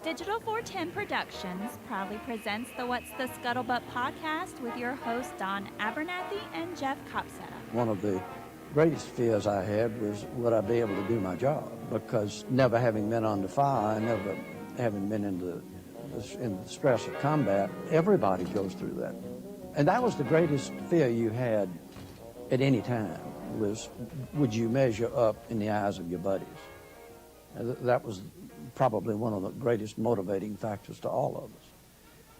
Digital 410 Productions proudly presents the What's the Scuttlebutt podcast with your hosts Don Abernathy and Jeff Copsetta. One of the greatest fears I had was, would I be able to do my job? Because never having been under fire, never having been in the stress of combat, everybody goes through that. And that was the greatest fear you had at any time, was would you measure up in the eyes of your buddies? That was probably one of the greatest motivating factors to all of us.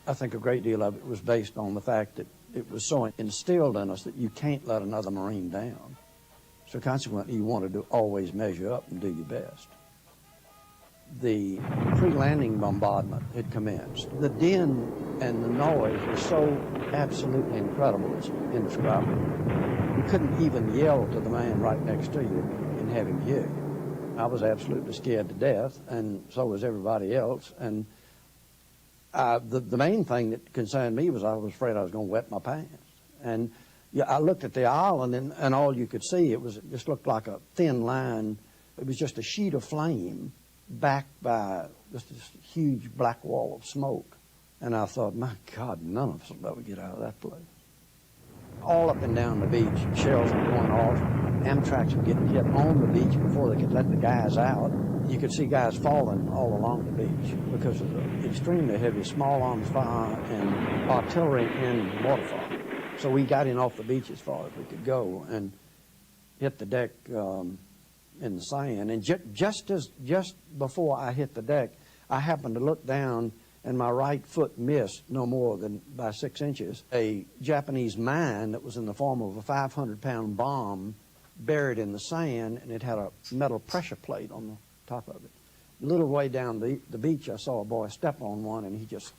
I think a great deal of it was based on the fact that it was so instilled in us that you can't let another Marine down. So consequently, you wanted to always measure up and do your best. The pre-landing bombardment had commenced. The din and the noise was so absolutely incredible, it's indescribable. You couldn't even yell to the man right next to you and have him hear you. I was absolutely scared to death, and so was everybody else. And the main thing that concerned me was I was afraid I was going to wet my pants. And yeah, I looked at the island, and all you could see, it just looked like a thin line. It was just a sheet of flame backed by just this huge black wall of smoke. And I thought, my God, none of us will ever get out of that place. All up and down the beach, shells were going off. Amtraks were getting hit on the beach before they could let the guys out. You could see guys falling all along the beach because of the extremely heavy small arms fire and artillery and waterfall. So we got in off the beach as far as we could go and hit the deck in the sand. And just before I hit the deck, I happened to look down, and my right foot missed no more than by 6 inches. A Japanese mine that was in the form of a 500-pound bomb buried in the sand, and it had a metal pressure plate on the top of it. A little way down the beach, I saw a boy step on one, and it just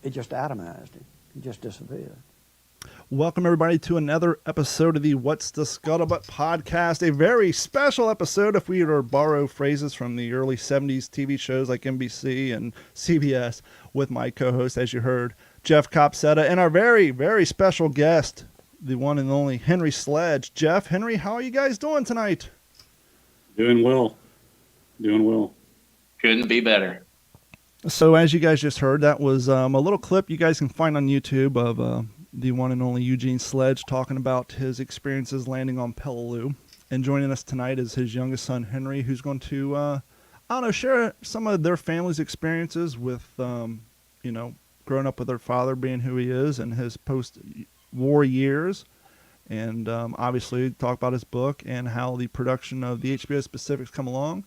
atomized him. He just disappeared. Welcome, everybody, to another episode of the What's the Scuttlebutt podcast, a very special episode, if we were to borrow phrases from the early 70s TV shows like NBC and CBS, with my co-host, as you heard, Jeff Copsetta, and our very, very special guest, the one and only Henry Sledge. Jeff, Henry, how are you guys doing tonight? Doing well. Couldn't be better. So as you guys just heard, that was a little clip you guys can find on YouTube of the one and only Eugene Sledge talking about his experiences landing on Peleliu. And joining us tonight is his youngest son, Henry, who's going to, share some of their family's experiences with, growing up with their father being who he is and his post-war years. And obviously talk about his book and how the production of the HBO Pacific's come along.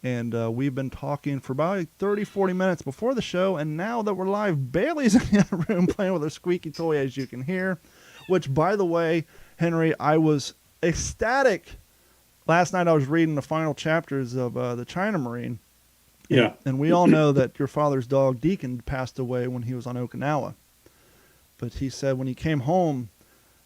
And we've been talking for about 30, 40 minutes before the show, and now that we're live, Bailey's in the room playing with her squeaky toy, as you can hear, which, by the way, Henry, I was ecstatic. Last night I was reading the final chapters of the China Marine. Yeah. And we all know that your father's dog, Deacon, passed away when he was on Okinawa. But he said when he came home,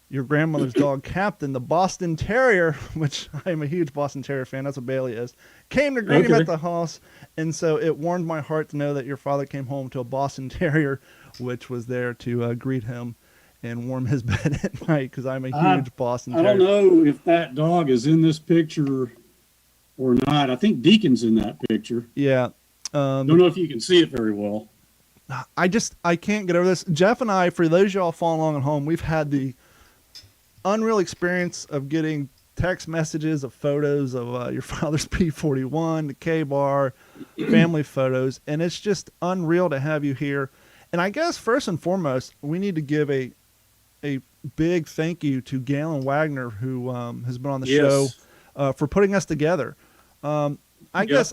your grandmother's dog, Captain, the Boston Terrier, which I am a huge Boston Terrier fan, that's what Bailey is, came to greet him at the house. And so it warmed my heart to know that your father came home to a Boston Terrier, which was there to greet him and warm his bed at night, because I'm a huge Boston Terrier. I don't know if that dog is in this picture or not. I think Deacon's in that picture. Yeah. Don't know if you can see it very well. I can't get over this. Jeff and I, for those of y'all following along at home, we've had the unreal experience of getting text messages of photos of your father's P-41, the K-Bar, family photos, and it's just unreal to have you here. And I guess first and foremost, we need to give a big thank you to Galen Wagner, who has been on the show for putting us together. I guess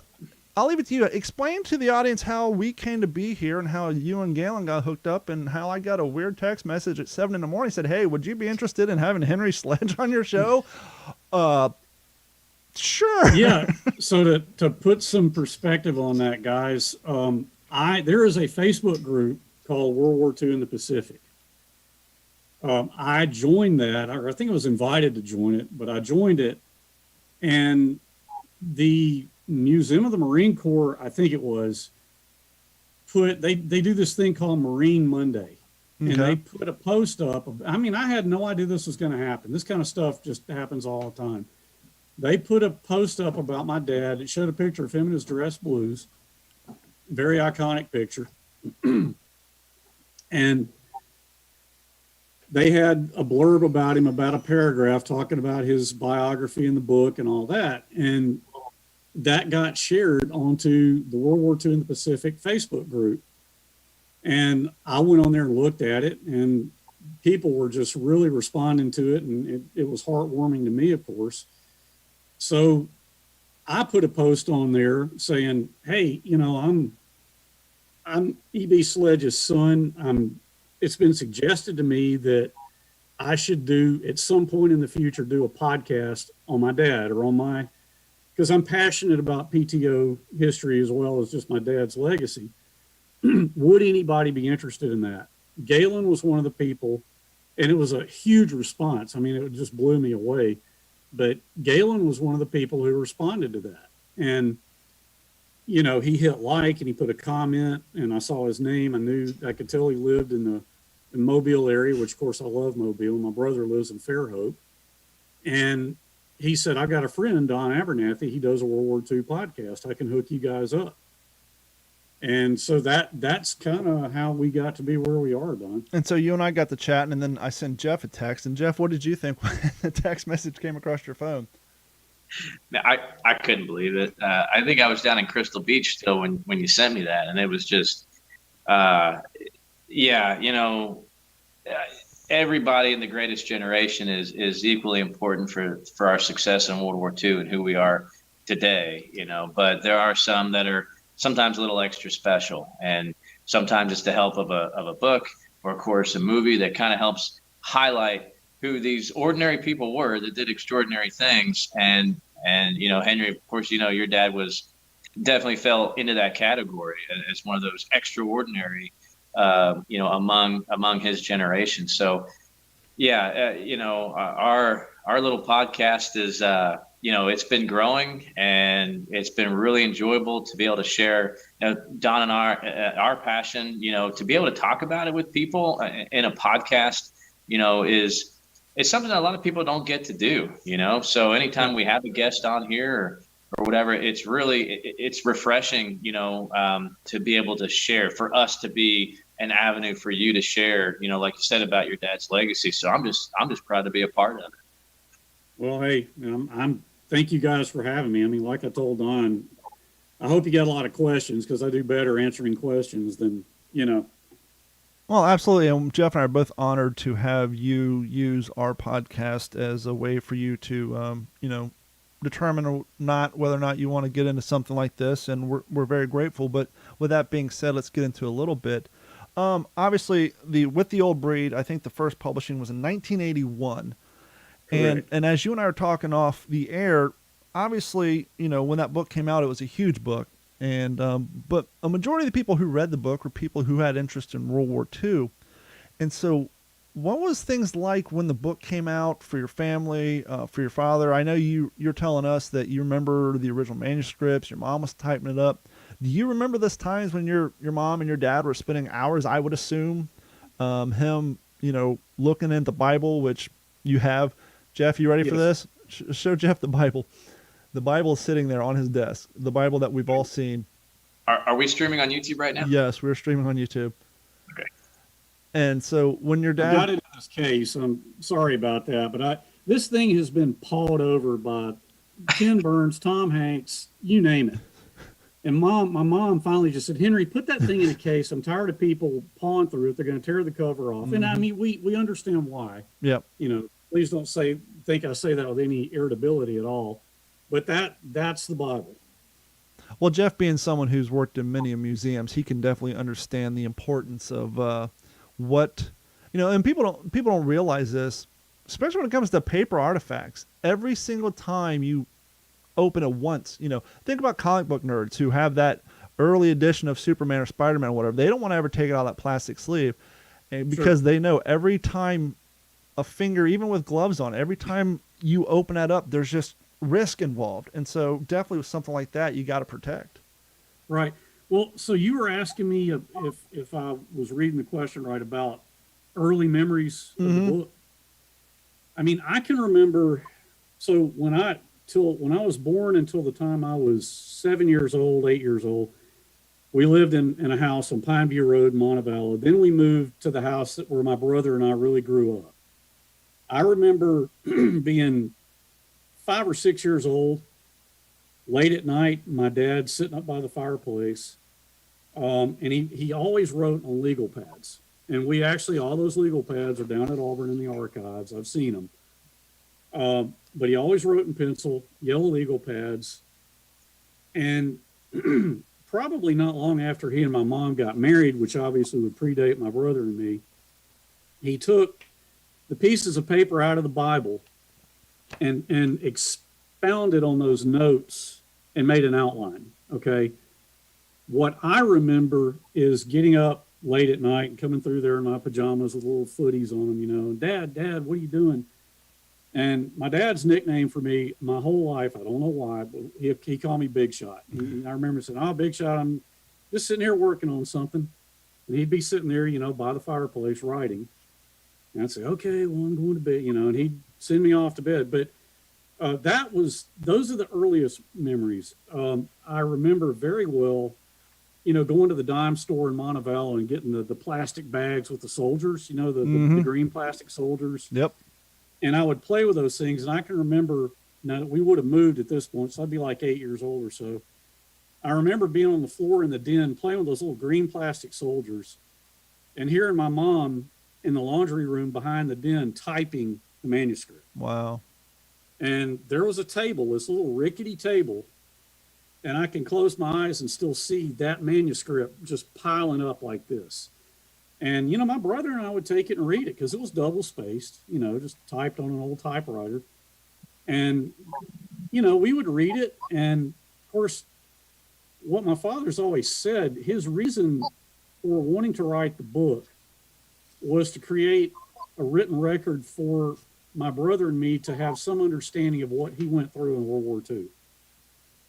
I'll leave it to you. Explain to the audience how we came to be here and how you and Galen got hooked up, and how I got a weird text message at 7 a.m. Said, "Hey, would you be interested in having Henry Sledge on your show?" Sure. Yeah. So to put some perspective on that, guys, there is a Facebook group called World War II in the Pacific. I joined that, or I think I was invited to join it, but I joined it, and the Museum of the Marine Corps, I think it was, they do this thing called Marine Monday. And Okay. they put a post up. I mean, I had no idea this was going to happen. This kind of stuff just happens all the time. They put a post up about my dad. It showed a picture of him in his dress blues. Very iconic picture. And they had a blurb about him, about a paragraph talking about his biography in the book and all that. And that got shared onto the World War II in the Pacific Facebook group. And I went on there and looked at it, and people were just really responding to it. And it was heartwarming to me, of course. So I put a post on there saying, hey, you know, I'm E.B. Sledge's son. It's been suggested to me that I should at some point in the future, do a podcast on my dad or because I'm passionate about PTO history as well as just my dad's legacy. Would anybody be interested in that? Galen was one of the people, and it was a huge response. I mean, it just blew me away. But Galen was one of the people who responded to that. And, you know, he hit like and he put a comment, and I saw his name. I could tell he lived in the Mobile area, which of course I love Mobile. My brother lives in Fairhope. And he said, I got a friend, Don Abernathy. He does a World War II podcast. I can hook you guys up. And so that's kind of how we got to be where we are, Don. And so you and I got to chatting, and then I sent Jeff a text. And Jeff, what did you think when the text message came across your phone? I couldn't believe it. I think I was down in Crystal Beach still when you sent me that, and it was just, yeah, you know, everybody in the greatest generation is equally important for our success in World War II and who we are today, you know. But there are some that are sometimes a little extra special, and sometimes it's the help of a book or, of course, a movie that kind of helps highlight who these ordinary people were that did extraordinary things. And you know, Henry, of course, you know, your dad definitely fell into that category as one of those extraordinary, you know, among his generation. So, yeah, you know, our little podcast is, you know, it's been growing, and it's been really enjoyable to be able to share, you know, Don and our passion, you know, to be able to talk about it with people in a podcast, you know, it's something that a lot of people don't get to do, you know. So anytime we have a guest on here or whatever, it's refreshing, you know, to be able to share, for us to be an avenue for you to share, you know, like you said, about your dad's legacy. So I'm just proud to be a part of it. Well, hey, thank you guys for having me. I mean, like I told Don, I hope you got a lot of questions, because I do better answering questions than, you know. Well, absolutely. And Jeff and I are both honored to have you use our podcast as a way for you to, you know, determine or not whether or not you want to get into something like this. And we're very grateful. But with that being said, let's get into a little bit. Obviously, with the Old Breed, I think the first publishing was in 1981. And as you and I were talking off the air, obviously, you know, when that book came out, it was a huge book. And but a majority of the people who read the book were people who had interest in World War II. And so what was things like when the book came out for your family, for your father? I know you're telling us that you remember the original manuscripts, your mom was typing it up. Do you remember those times when your mom and your dad were spending hours, I would assume, him, you know, looking at the Bible, which you have? Jeff, you ready for this? Show Jeff the Bible. The Bible is sitting there on his desk. The Bible that we've all seen. Are we streaming on YouTube right now? Yes, we're streaming on YouTube. Okay. And so when your dad I got into this case, I'm sorry about that, but this thing has been pawed over by Ken Burns, Tom Hanks, you name it. And my mom finally just said, Henry, put that thing in a case. I'm tired of people pawing through it. They're going to tear the cover off. Mm-hmm. And I mean, we understand why. Yep. You know, please don't think I say that with any irritability at all. But that's the Bible. Well, Jeff, being someone who's worked in many museums, he can definitely understand the importance of what, you know, and people don't realize this, especially when it comes to paper artifacts. Every single time you open it once, you know, think about comic book nerds who have that early edition of Superman or Spider-Man or whatever. They don't want to ever take it out of that plastic sleeve, and because they know every time a finger, even with gloves on, every time you open that up, there's just risk involved. And so definitely with something like that, you got to protect. Right. Well, so you were asking me if I was reading the question right about early memories of the book. I mean, I can remember. So when I was born until the time I was 7 years old, 8 years old, we lived in a house on Pineview Road, Montevallo. Then we moved to the house where my brother and I really grew up. I remember being 5 or 6 years old, late at night, my dad sitting up by the fireplace, and he always wrote on legal pads. And we actually, all those legal pads are down at Auburn in the archives. I've seen them. But he always wrote in pencil, yellow legal pads. And probably not long after he and my mom got married, which obviously would predate my brother and me, he took the pieces of paper out of the Bible and expounded on those notes and made an outline. Okay. What I remember is getting up late at night and coming through there in my pajamas with little footies on them, you know, Dad, what are you doing? And my dad's nickname for me my whole life, I don't know why, but he called me Big Shot. And I remember saying, "Oh, Big Shot, I'm just sitting here working on something." And he'd be sitting there, you know, by the fireplace writing. And I'd say, "Okay, well, I'm going to bed," you know, and he'd send me off to bed. But those are the earliest memories. I remember very well, you know, going to the dime store in Montevallo and getting the plastic bags with the soldiers, you know, the green plastic soldiers. Yep. And I would play with those things. And I can remember, now we would have moved at this point, so I'd be like 8 years old or so. I remember being on the floor in the den playing with those little green plastic soldiers and hearing my mom in the laundry room behind the den typing the manuscript. Wow. And there was a table, this little rickety table, and I can close my eyes and still see that manuscript just piling up like this. And, you know, my brother and I would take it and read it because it was double spaced, you know, just typed on an old typewriter. And, you know, we would read it. And, of course, what my father's always said, his reason for wanting to write the book was to create a written record for my brother and me to have some understanding of what he went through in World War II.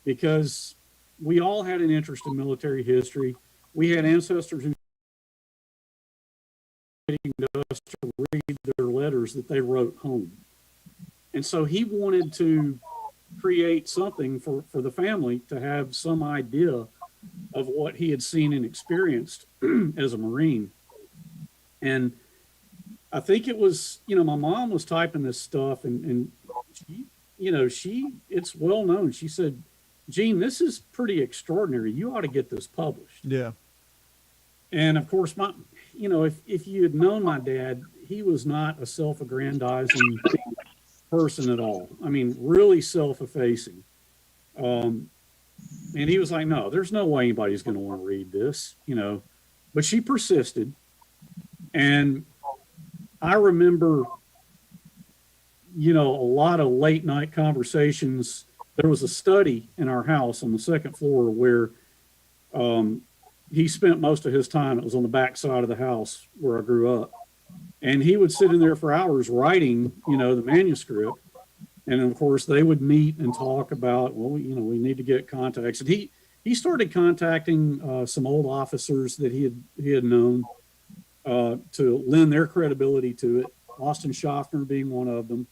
Because we all had an interest in military history. We had ancestors who to us to read their letters that they wrote home. And so he wanted to create something for the family to have some idea of what he had seen and experienced as a Marine. And I think it was, you know, my mom was typing this stuff and she, you know, it's well known. She said, "Gene, this is pretty extraordinary. You ought to get this published." Yeah. And of course, you know, if you had known my dad, he was not a self-aggrandizing person at all. I mean, really self-effacing. And he was like, "No, there's no way anybody's going to want to read this," you know. But she persisted. And I remember, you know, a lot of late night conversations. There was a study in our house on the second floor where he spent most of his time. It was on the back side of the house where I grew up. And he would sit in there for hours writing, you know, the manuscript. And of course, they would meet and talk about, well, you know, we need to get contacts. And he started contacting some old officers that he had known to lend their credibility to it. Austin Schaffner being one of them.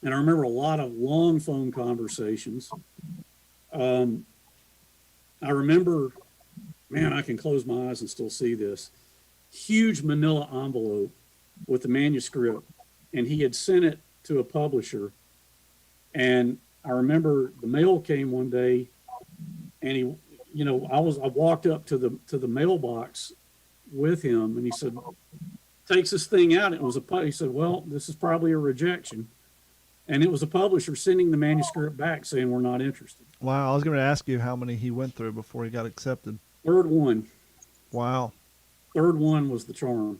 And I remember a lot of long phone conversations. I remember, man, I can close my eyes and still see this huge manila envelope with the manuscript, and he had sent it to a publisher. And I remember the mail came one day, and he, you know, I walked up to the mailbox with him, and he said, takes this thing out. It was he said, "Well, this is probably a rejection." And it was a publisher sending the manuscript back saying, "We're not interested." Wow. I was going to ask you how many he went through before he got accepted. Third one. Wow. Third one was the charm.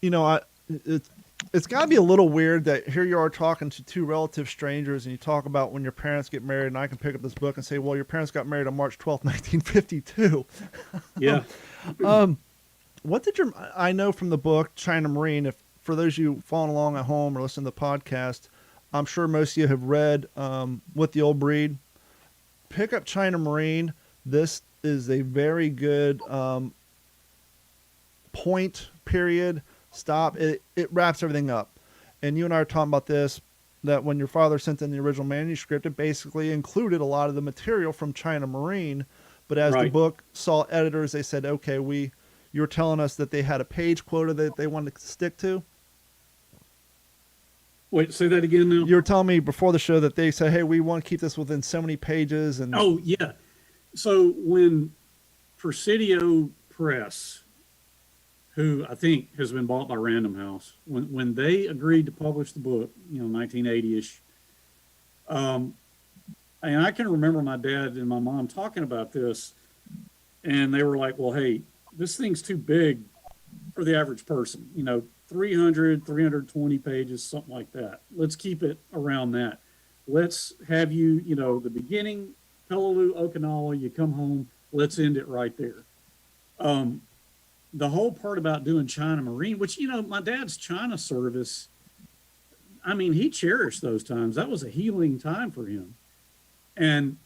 You know, it's got to be a little weird that here you are talking to two relative strangers and you talk about when your parents get married, and I can pick up this book and say, well, your parents got married on March 12th, 1952. Yeah. What did I know from the book, China Marine, if for those of you following along at home or listening to the podcast, I'm sure most of you have read With the Old Breed. pick up China Marine. This is a very good point, period, stop. It wraps everything up. And you and I are talking about this, that when your father sent in the original manuscript, it basically included a lot of the material from China Marine. But as the book saw editors, they said, okay, you were telling us that they had a page quota that they wanted to stick to. Wait, say that again now. You were telling me before the show that they said, hey, we want to keep this within so many pages. And oh, yeah. So when Presidio Press, who I think has been bought by Random House, when they agreed to publish the book, 1980-ish, and I can remember my dad and my mom talking about this, and they were like, well, hey, this thing's too big for the average person, 300, 320 pages, something like that. Let's keep it around that. Let's have you, the beginning, Peleliu, Okinawa, you come home, let's end it right there. The whole part about doing China Marine, which, my dad's China service, I mean, he cherished those times. That was a healing time for him. And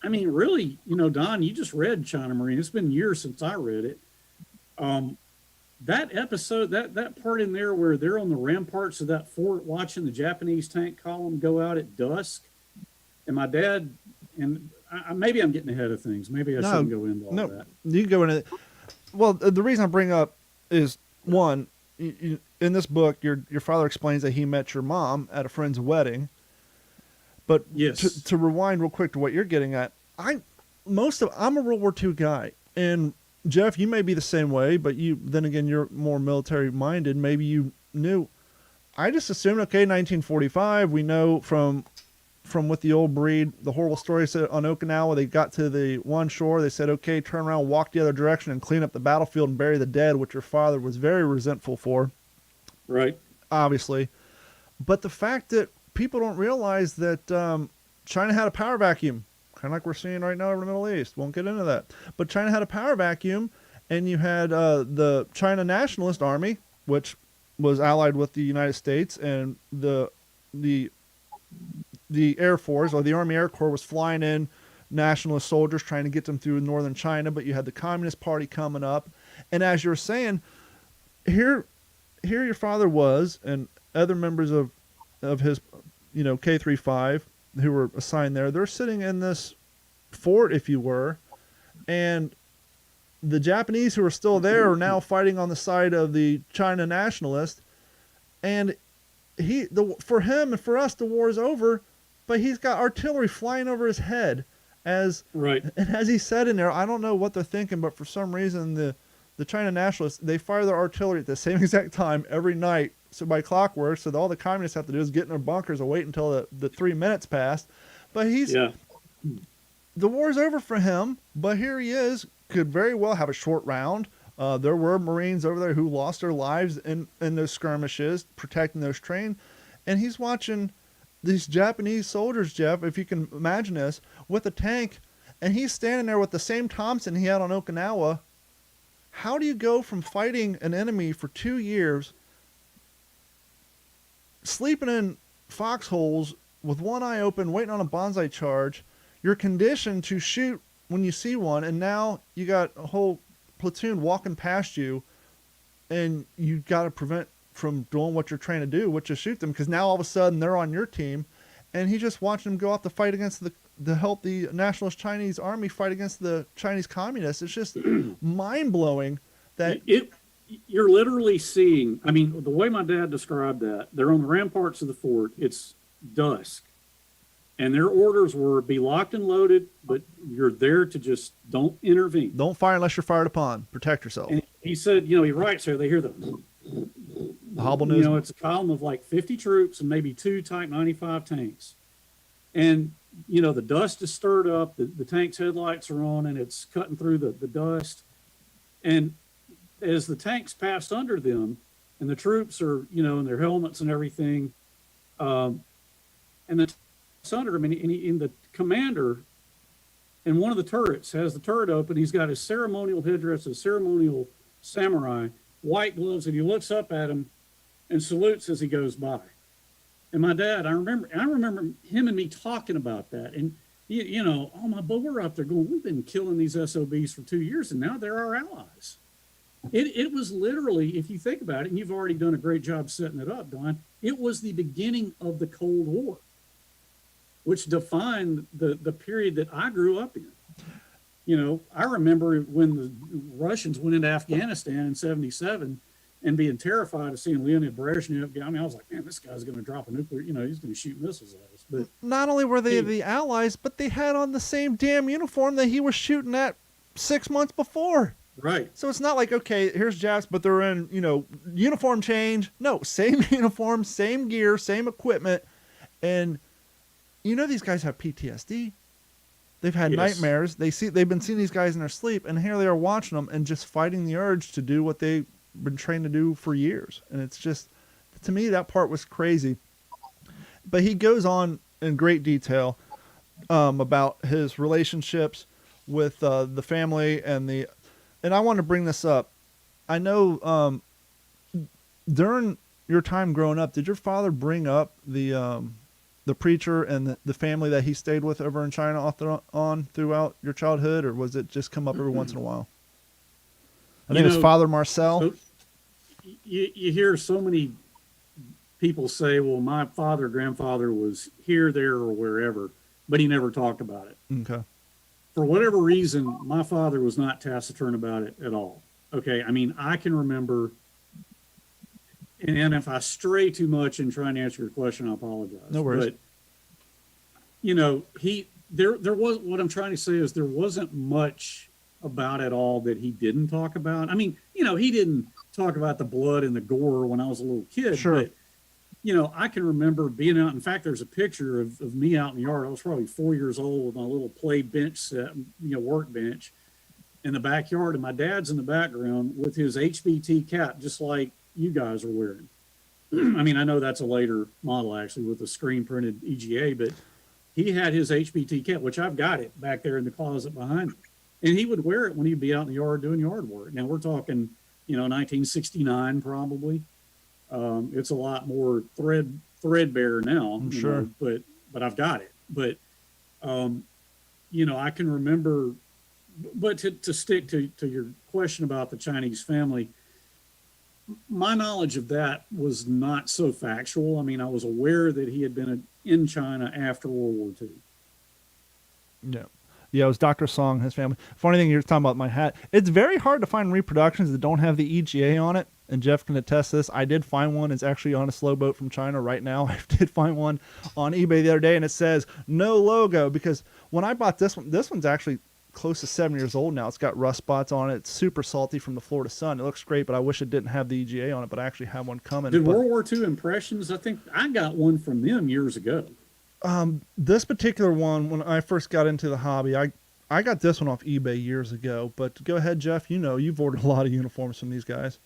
I mean, really, Don, you just read China Marine. It's been years since I read it. That episode, that part in there where they're on the ramparts of that fort watching the Japanese tank column go out at dusk, and my dad, and maybe I'm getting ahead of things. Maybe I shouldn't go into all that. You can go into it. Well, the reason I bring up is, one, in this book, your father explains that he met your mom at a friend's wedding. But yes, to rewind real quick to what you're getting at, I'm a World War II guy, and Jeff, you may be the same way, but then again, you're more military minded. Maybe you knew. I just assumed, okay, 1945. We know from with the old breed, the horrible story said on Okinawa, they got to the one shore. They said, okay, turn around, walk the other direction, and clean up the battlefield and bury the dead, which your father was very resentful for. Right. Obviously, but the fact that people don't realize that China had a power vacuum. Kind of like we're seeing right now over the Middle East. Won't get into that. But China had a power vacuum, and you had the China Nationalist Army, which was allied with the United States, and the Air Force, or the Army Air Corps, was flying in nationalist soldiers trying to get them through northern China. But you had the Communist Party coming up. And as you were saying, here your father was, and other members of his, K-35, who were assigned there, they're sitting in this fort, if you were, and the Japanese who are still there are now fighting on the side of the China nationalists, and for him and for us, the war is over, but he's got artillery flying over his head, and as he said in there, I don't know what they're thinking, but for some reason the China nationalists, they fire their artillery at the same exact time every night, so by clockwork, so all the communists have to do is get in their bunkers and wait until the 3 minutes passed. But the war's over for him, but here he is, could very well have a short round. There were Marines over there who lost their lives in those skirmishes, protecting those trains, and he's watching these Japanese soldiers, Jeff, if you can imagine this, with a tank, and he's standing there with the same Thompson he had on Okinawa. How do you go from fighting an enemy for 2 years, sleeping in foxholes with one eye open, waiting on a bonsai charge? You're conditioned to shoot when you see one, and now you got a whole platoon walking past you, and you got to prevent from doing what you're trying to do, which is shoot them, because now all of a sudden they're on your team, and he's just watching them go out to fight against to help the nationalist Chinese army fight against the Chinese communists. It's just mind-blowing that you're literally seeing, I mean, the way my dad described that, they're on the ramparts of the fort, it's dusk, and their orders were be locked and loaded, but you're there to just don't intervene. Don't fire unless you're fired upon. Protect yourself. And he said, he writes there, they hear the hobble news. It's a column of like 50 troops and maybe 2 Type 95 tanks. And, the dust is stirred up, the tank's headlights are on, and it's cutting through the dust. And as the tanks passed under them, and the troops are, in their helmets and everything, and the under him, and the commander in one of the turrets has the turret open. He's got his ceremonial headdress, his ceremonial samurai, white gloves, and he looks up at him and salutes as he goes by. And my dad, I remember him and me talking about that. And but we're up there going, we've been killing these SOBs for 2 years, and now they're our allies. It was literally, if you think about it, and you've already done a great job setting it up, Don, it was the beginning of the Cold War, which defined the period that I grew up in. I remember when the Russians went into Afghanistan in 77 and being terrified of seeing Leonid Brezhnev. I was like, man, this guy's going to drop a nuclear, he's going to shoot missiles at us. But not only were they the allies, but they had on the same damn uniform that he was shooting at 6 months before. Right. So it's not like, okay, here's Japs, but they're in, uniform change. No, same uniform, same gear, same equipment. And these guys have PTSD. They've had nightmares. They've been seeing these guys in their sleep, and here they are watching them and just fighting the urge to do what they've been trained to do for years. And it's just, to me, that part was crazy. But he goes on in great detail about his relationships with the family and I want to bring this up. I know during your time growing up, did your father bring up the preacher and the family that he stayed with over in China on throughout your childhood, or was it just come up every once in a while? I think it was Father Marcel. So you hear so many people say, well, my grandfather was here, there, or wherever, but he never talked about it. Okay. For whatever reason, my father was not taciturn about it at all. Okay. I can remember, and if I stray too much in trying to answer your question, I apologize. No worries. But, there was, what I'm trying to say is there wasn't much about it all that he didn't talk about. He didn't talk about the blood and the gore when I was a little kid. Sure. But, I can remember being out. In fact, there's a picture of me out in the yard. I was probably 4 years old with my little play bench set, workbench in the backyard. And my dad's in the background with his HBT cap, just like you guys are wearing. I know that's a later model actually with the screen printed EGA, but he had his HBT cap, which I've got it back there in the closet behind me. And he would wear it when he'd be out in the yard doing yard work. Now we're talking, 1969 probably. It's a lot more threadbare now, I'm sure. But I've got it. But, I can remember, but to stick to your question about the Chinese family, my knowledge of that was not so factual. I was aware that he had been in China after World War II. Yeah. Yeah, it was Dr. Song, his family. Funny thing, you're talking about my hat. It's very hard to find reproductions that don't have the EGA on it, and Jeff can attest this. I did find one. It's actually on a slow boat from China right now. I did find one on eBay the other day, and it says no logo, because when I bought this one's actually close to 7 years old now. It's got rust spots on it. It's super salty from the Florida sun. It looks great, but I wish it didn't have the EGA on it, but I actually have one coming. Did World War II Impressions? I think I got one from them years ago. This particular one, when I first got into the hobby, I got this one off eBay years ago, but go ahead, Jeff. You've ordered a lot of uniforms from these guys.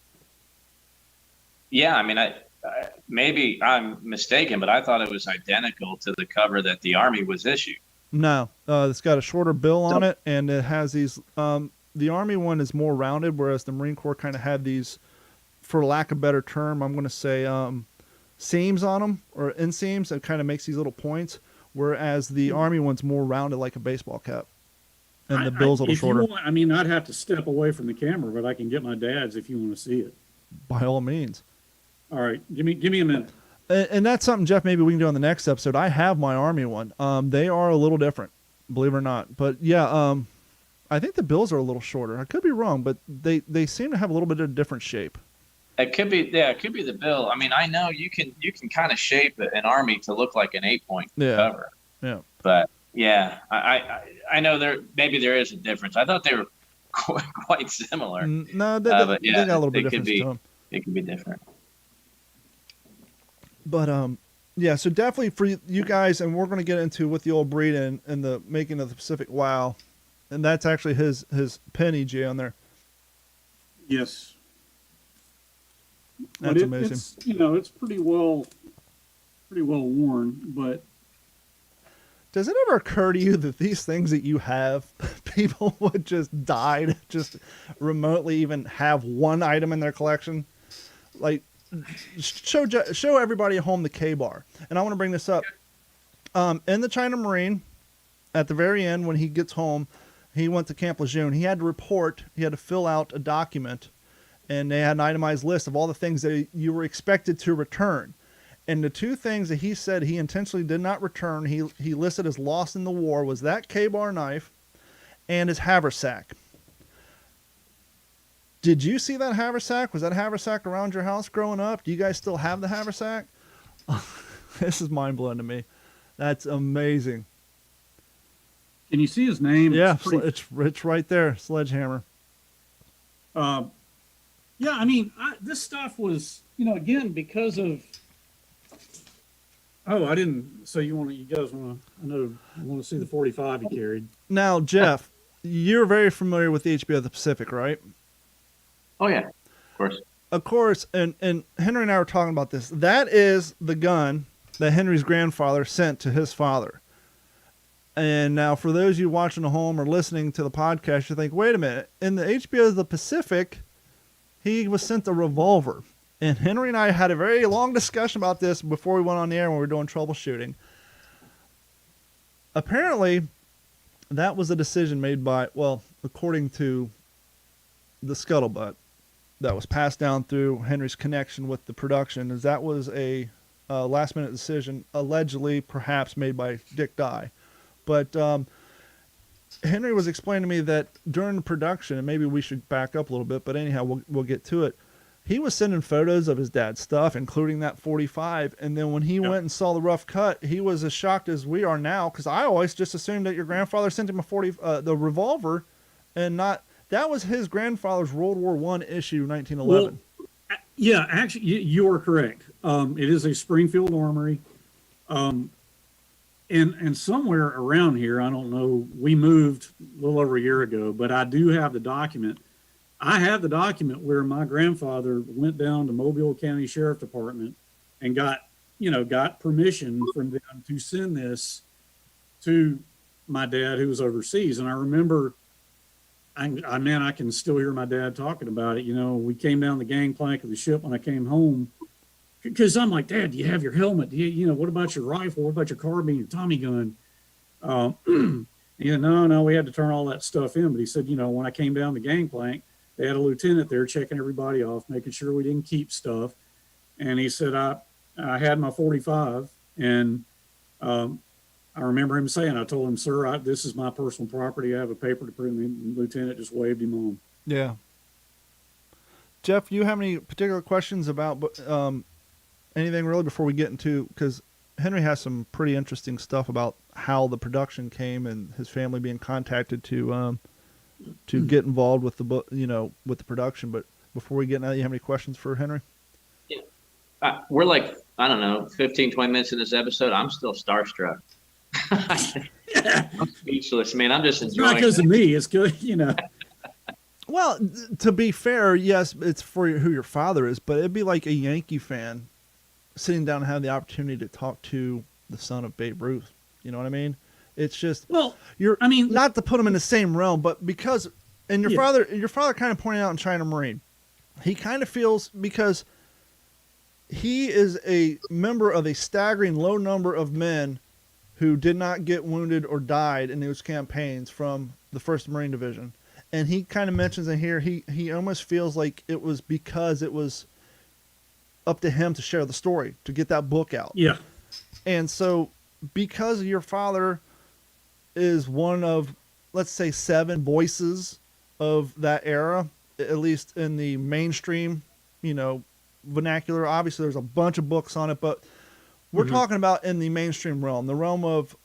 Yeah, I maybe I'm mistaken, but I thought it was identical to the cover that the Army was issued. No, it's got a shorter bill on it, and it has these. The Army one is more rounded, whereas the Marine Corps kind of had these, for lack of a better term, I'm going to say seams on them, or inseams, that kind of makes these little points, whereas the Army one's more rounded like a baseball cap. And the bill's a little shorter. I'd have to step away from the camera, but I can get my dad's if you want to see it. By all means. All right, give me a minute. And that's something, Jeff, maybe we can do on the next episode. I have my Army one. They are a little different, believe it or not. But yeah, I think the bills are a little shorter. I could be wrong, but they seem to have a little bit of a different shape. It could be the bill. I know you can kind of shape an Army to look like an 8-point cover. Yeah. But yeah, I know maybe there is a difference. I thought they were quite similar. No, they got a little bit different to them. It could be different. But yeah, so definitely for you guys, and we're going to get into with the old breed and the making of the Pacific Wow, and that's actually his pen EJ on there. Yes, that's amazing. It's it's pretty well worn, but. Does it ever occur to you that these things that you have, people would just die to just remotely even have one item in their collection? Like, show everybody at home the K-bar. And I want to bring this up. In the China Marine, at the very end, when he gets home, he went to Camp Lejeune. He had to fill out a document, and they had an itemized list of all the things that you were expected to return. And the two things that he said he intentionally did not return, he listed as lost in the war, was that K-bar knife and his haversack. Did you see that haversack? Was that haversack around your house growing up? Do you guys still have the haversack? This is mind-blowing to me. That's amazing. Can you see his name? Yeah, it's right there, Sledgehammer. Yeah, I mean, this stuff was, again, because of. Oh, I didn't. So you guys want to see the 45 he carried. Now, Jeff, you're very familiar with the HBO of the Pacific, right? Oh yeah, of course. Of course, and Henry and I were talking about this. That is the gun that Henry's grandfather sent to his father. And now, for those of you watching at home or listening to the podcast, you think, wait a minute. In the HBO of the Pacific, he was sent a revolver. And Henry and I had a very long discussion about this before we went on the air when we were doing troubleshooting. Apparently, that was a decision made by, according to the Scuttlebutt, that was passed down through Henry's connection with the production, is that was a last-minute decision, allegedly perhaps made by Dick Dye. But Henry was explaining to me that during the production, and maybe we should back up a little bit, but anyhow, we'll get to it. He was sending photos of his dad's stuff, including that 45. And then when he went and saw the rough cut, he was as shocked as we are now, because I always just assumed that your grandfather sent him the revolver, and not that was his grandfather's World War I issue, 1911. Well, yeah, actually, you are correct. It is a Springfield Armory. And somewhere around here, I don't know, we moved a little over a year ago, but I do have the document. I have the document where my grandfather went down to Mobile County Sheriff Department and got permission from them to send this to my dad who was overseas. And I remember, I can still hear my dad talking about it. We came down the gangplank of the ship when I came home. Because I'm like, Dad, do you have your helmet? Do you, what about your rifle? What about your carbine, your Tommy gun? No, we had to turn all that stuff in. But he said, when I came down the gangplank, they had a lieutenant there checking everybody off, making sure we didn't keep stuff. And he said, I had my 45. And I remember him saying, I told him, sir, this is my personal property. I have a paper to prove me. And the lieutenant just waved him on. Yeah. Jeff, you have any particular questions about anything really before we get into, because Henry has some pretty interesting stuff about how the production came and his family being contacted to get involved with with the production. But before we get into that, you have any questions for Henry? Yeah. We're like, I don't know, 15, 20 minutes in this episode. I'm still starstruck. I'm speechless, man. I'm just enjoying it. It's not because of me. It's good, Well, to be fair, yes, it's for who your father is, but it'd be like a Yankee fan sitting down and having the opportunity to talk to the son of Babe Ruth. You know what I mean? It's just, not to put him in the same realm, but because, and your father kind of pointed out in China Marine, he kind of feels, because he is a member of a staggering low number of men who did not get wounded or died in those campaigns from the 1st Marine Division. And he kind of mentions in here, he almost feels like it was because it was up to him to share the story, to get that book out. Yeah. And so because your father is one of, let's say, 7 voices of that era, at least in the mainstream, vernacular. Obviously, there's a bunch of books on it, but we're talking about in the mainstream realm, the realm of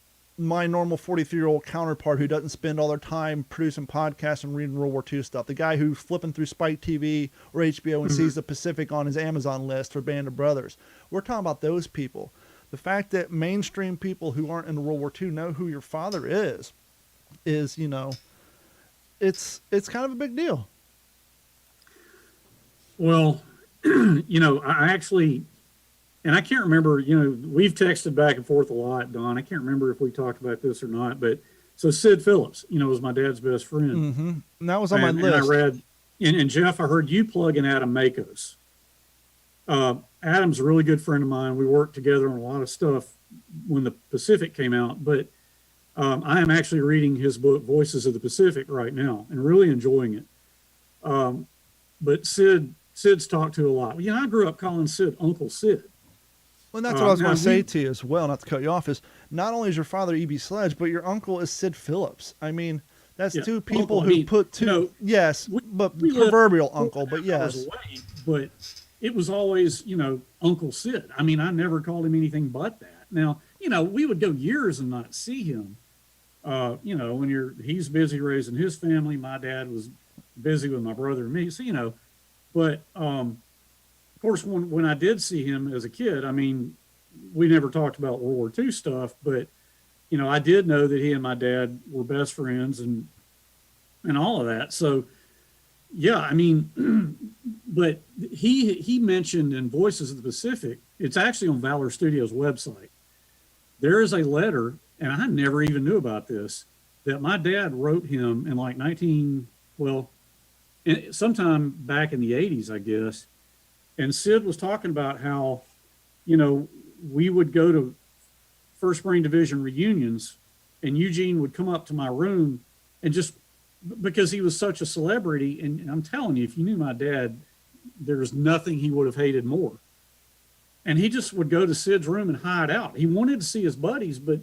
my normal 43-year-old counterpart who doesn't spend all their time producing podcasts and reading World War II stuff. The guy who's flipping through Spike TV or HBO and sees the Pacific on his Amazon list for Band of Brothers. We're talking about those people. The fact that mainstream people who aren't in World War II know who your father is, it's kind of a big deal. Well, I actually, and I can't remember, we've texted back and forth a lot, Don. I can't remember if we talked about this or not, but so Sid Phillips, was my dad's best friend. Mm-hmm. And that was on my list. And I read, and Jeff, I heard you plug in Adam Makos. Adam's a really good friend of mine. We worked together on a lot of stuff when the Pacific came out, but I am actually reading his book, Voices of the Pacific, right now, and really enjoying it. But Sid's talked to a lot. You know, I grew up calling Sid Uncle Sid. Well, and that's what I was going now to say we- to you as well, not to cut you off, is not only is your father E.B. Sledge, but your uncle is Sid Phillips. I mean, that's Yeah, two people uncle, I who mean, put two, you know, yes, we- but we lived proverbial uncle, 4 but hours yes. away, but it was always, you know, Uncle Sid. I mean, I never called him anything but that. Now, you know, we would go years and not see him. You know, when he's busy raising his family, my dad was busy with my brother and me. So, you know, but of course, when I did see him as a kid, I mean, we never talked about World War II stuff, but you know, I did know that he and my dad were best friends and all of that. So, yeah, I mean, but he mentioned in Voices of the Pacific, it's actually on Valor Studios' website. There is a letter, and I never even knew about this, that my dad wrote him in like sometime back in the 80s, I guess. And Sid was talking about how, you know, we would go to First Marine Division reunions, and Eugene would come up to my room and just because he was such a celebrity. And I'm telling you, if you knew my dad, there's nothing he would have hated more. And he just would go to Sid's room and hide out. He wanted to see his buddies, but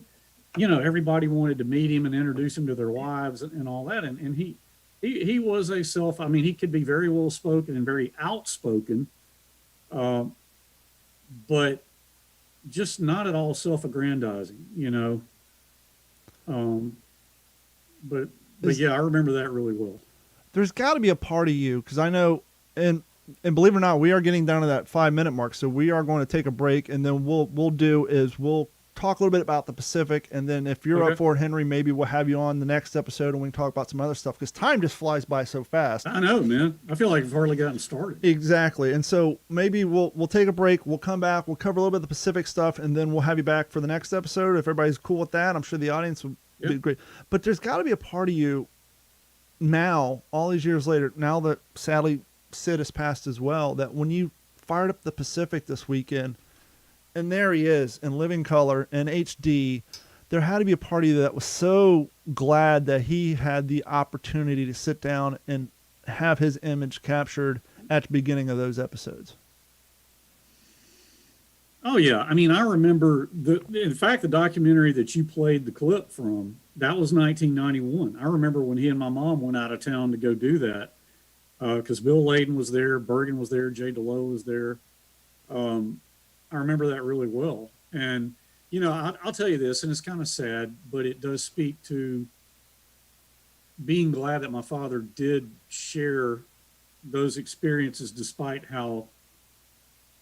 you know, everybody wanted to meet him and introduce him to their wives and all that. And he was I mean, he could be very well spoken and very outspoken, but just not at all self-aggrandizing, you know. But yeah, I remember that really well. There's got to be a part of you, because I know, and believe it or not, we are getting down to that 5-minute mark, so we are going to take a break, and then we'll talk a little bit about the Pacific, and then if you're up for it, Henry, maybe we'll have you on the next episode and we can talk about some other stuff, because time just flies by so fast. I know, man. I feel like I've hardly gotten started. Exactly. And so maybe we'll take a break, we'll come back, we'll cover a little bit of the Pacific stuff, and then we'll have you back for the next episode. If everybody's cool with that, I'm sure the audience would be great. But there's got to be a part of you now, all these years later, now that sadly Sid has passed as well, that when you fired up the Pacific this weekend, and there he is in living color and HD, there had to be a part of you that was so glad that he had the opportunity to sit down and have his image captured at the beginning of those episodes. Oh yeah, I mean, I remember in fact, the documentary that you played the clip from, that was 1991. I remember when he and my mom went out of town to go do that, because Bill Layden was there, Bergen was there, Jay DeLoe was there. I remember that really well. And, you know, I'll tell you this, and it's kind of sad, but it does speak to being glad that my father did share those experiences, despite how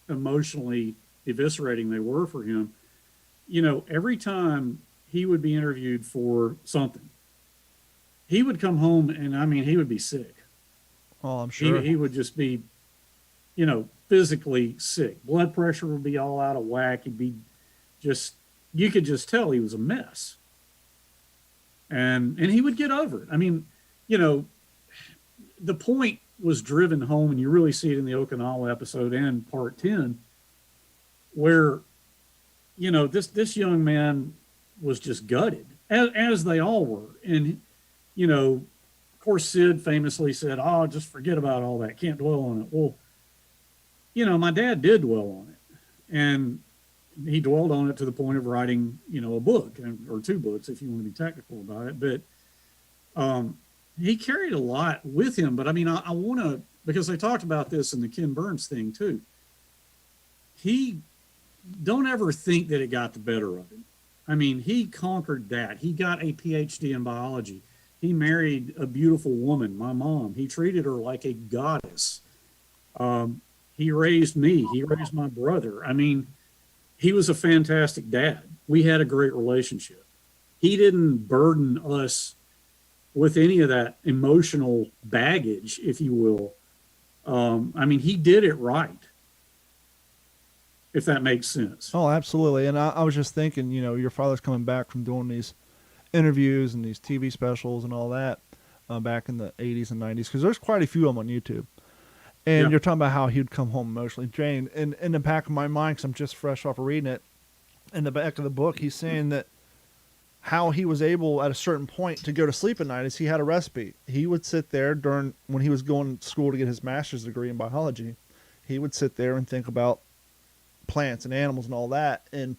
emotionally eviscerating they were for him. You know, every time he would be interviewed for something, he would come home and, I mean, he would be sick. Oh, I'm sure. He would just be, you know, physically sick. Blood pressure would be all out of whack. He'd be just, you could just tell he was a mess. And he would get over it. I mean, you know, the point was driven home, and you really see it in the Okinawa episode and part 10, where, you know, this young man was just gutted, as they all were. And, you know, of course, Sid famously said, "Oh, just forget about all that. Can't dwell on it." Well, you know, my dad did dwell on it, and he dwelled on it to the point of writing, you know, a book or 2 books, if you want to be technical about it. But he carried a lot with him. But I mean, I want to, because they talked about this in the Ken Burns thing too. Don't ever think that it got the better of him. I mean, he conquered that. He got a PhD in biology. He married a beautiful woman, my mom. He treated her like a goddess. He raised me. He raised my brother. I mean, he was a fantastic dad. We had a great relationship. He didn't burden us with any of that emotional baggage, if you will. I mean, he did it right, if that makes sense. Oh, absolutely. And I was just thinking, you know, your father's coming back from doing these interviews and these TV specials and all that back in the 80s and 90s, because there's quite a few of them on YouTube. And you're talking about how he'd come home emotionally drained. And in the back of my mind, because I'm just fresh off of reading it, in the back of the book, he's saying that how he was able at a certain point to go to sleep at night is he had a recipe. He would sit there when he was going to school to get his master's degree in biology. He would sit there and think about plants and animals and all that. And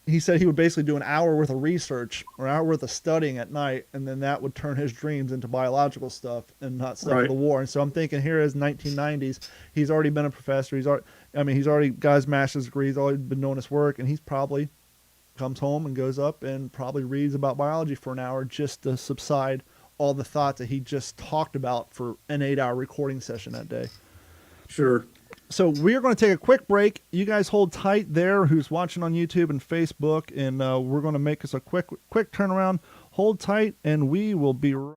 he said he would basically do an hour worth of research or an hour worth of studying at night, and then that would turn his dreams into biological stuff and not stuff for the war. And so I'm thinking here is 1990s. He's already been a professor. He's already got his master's degree. He's already been doing his work, and he's probably comes home and goes up and probably reads about biology for an hour just to subside all the thoughts that he just talked about for an 8-hour recording session that day. Sure. So we're going to take a quick break. You guys hold tight there who's watching on YouTube and Facebook, and we're going to make us a quick turnaround. Hold tight, and we will be right.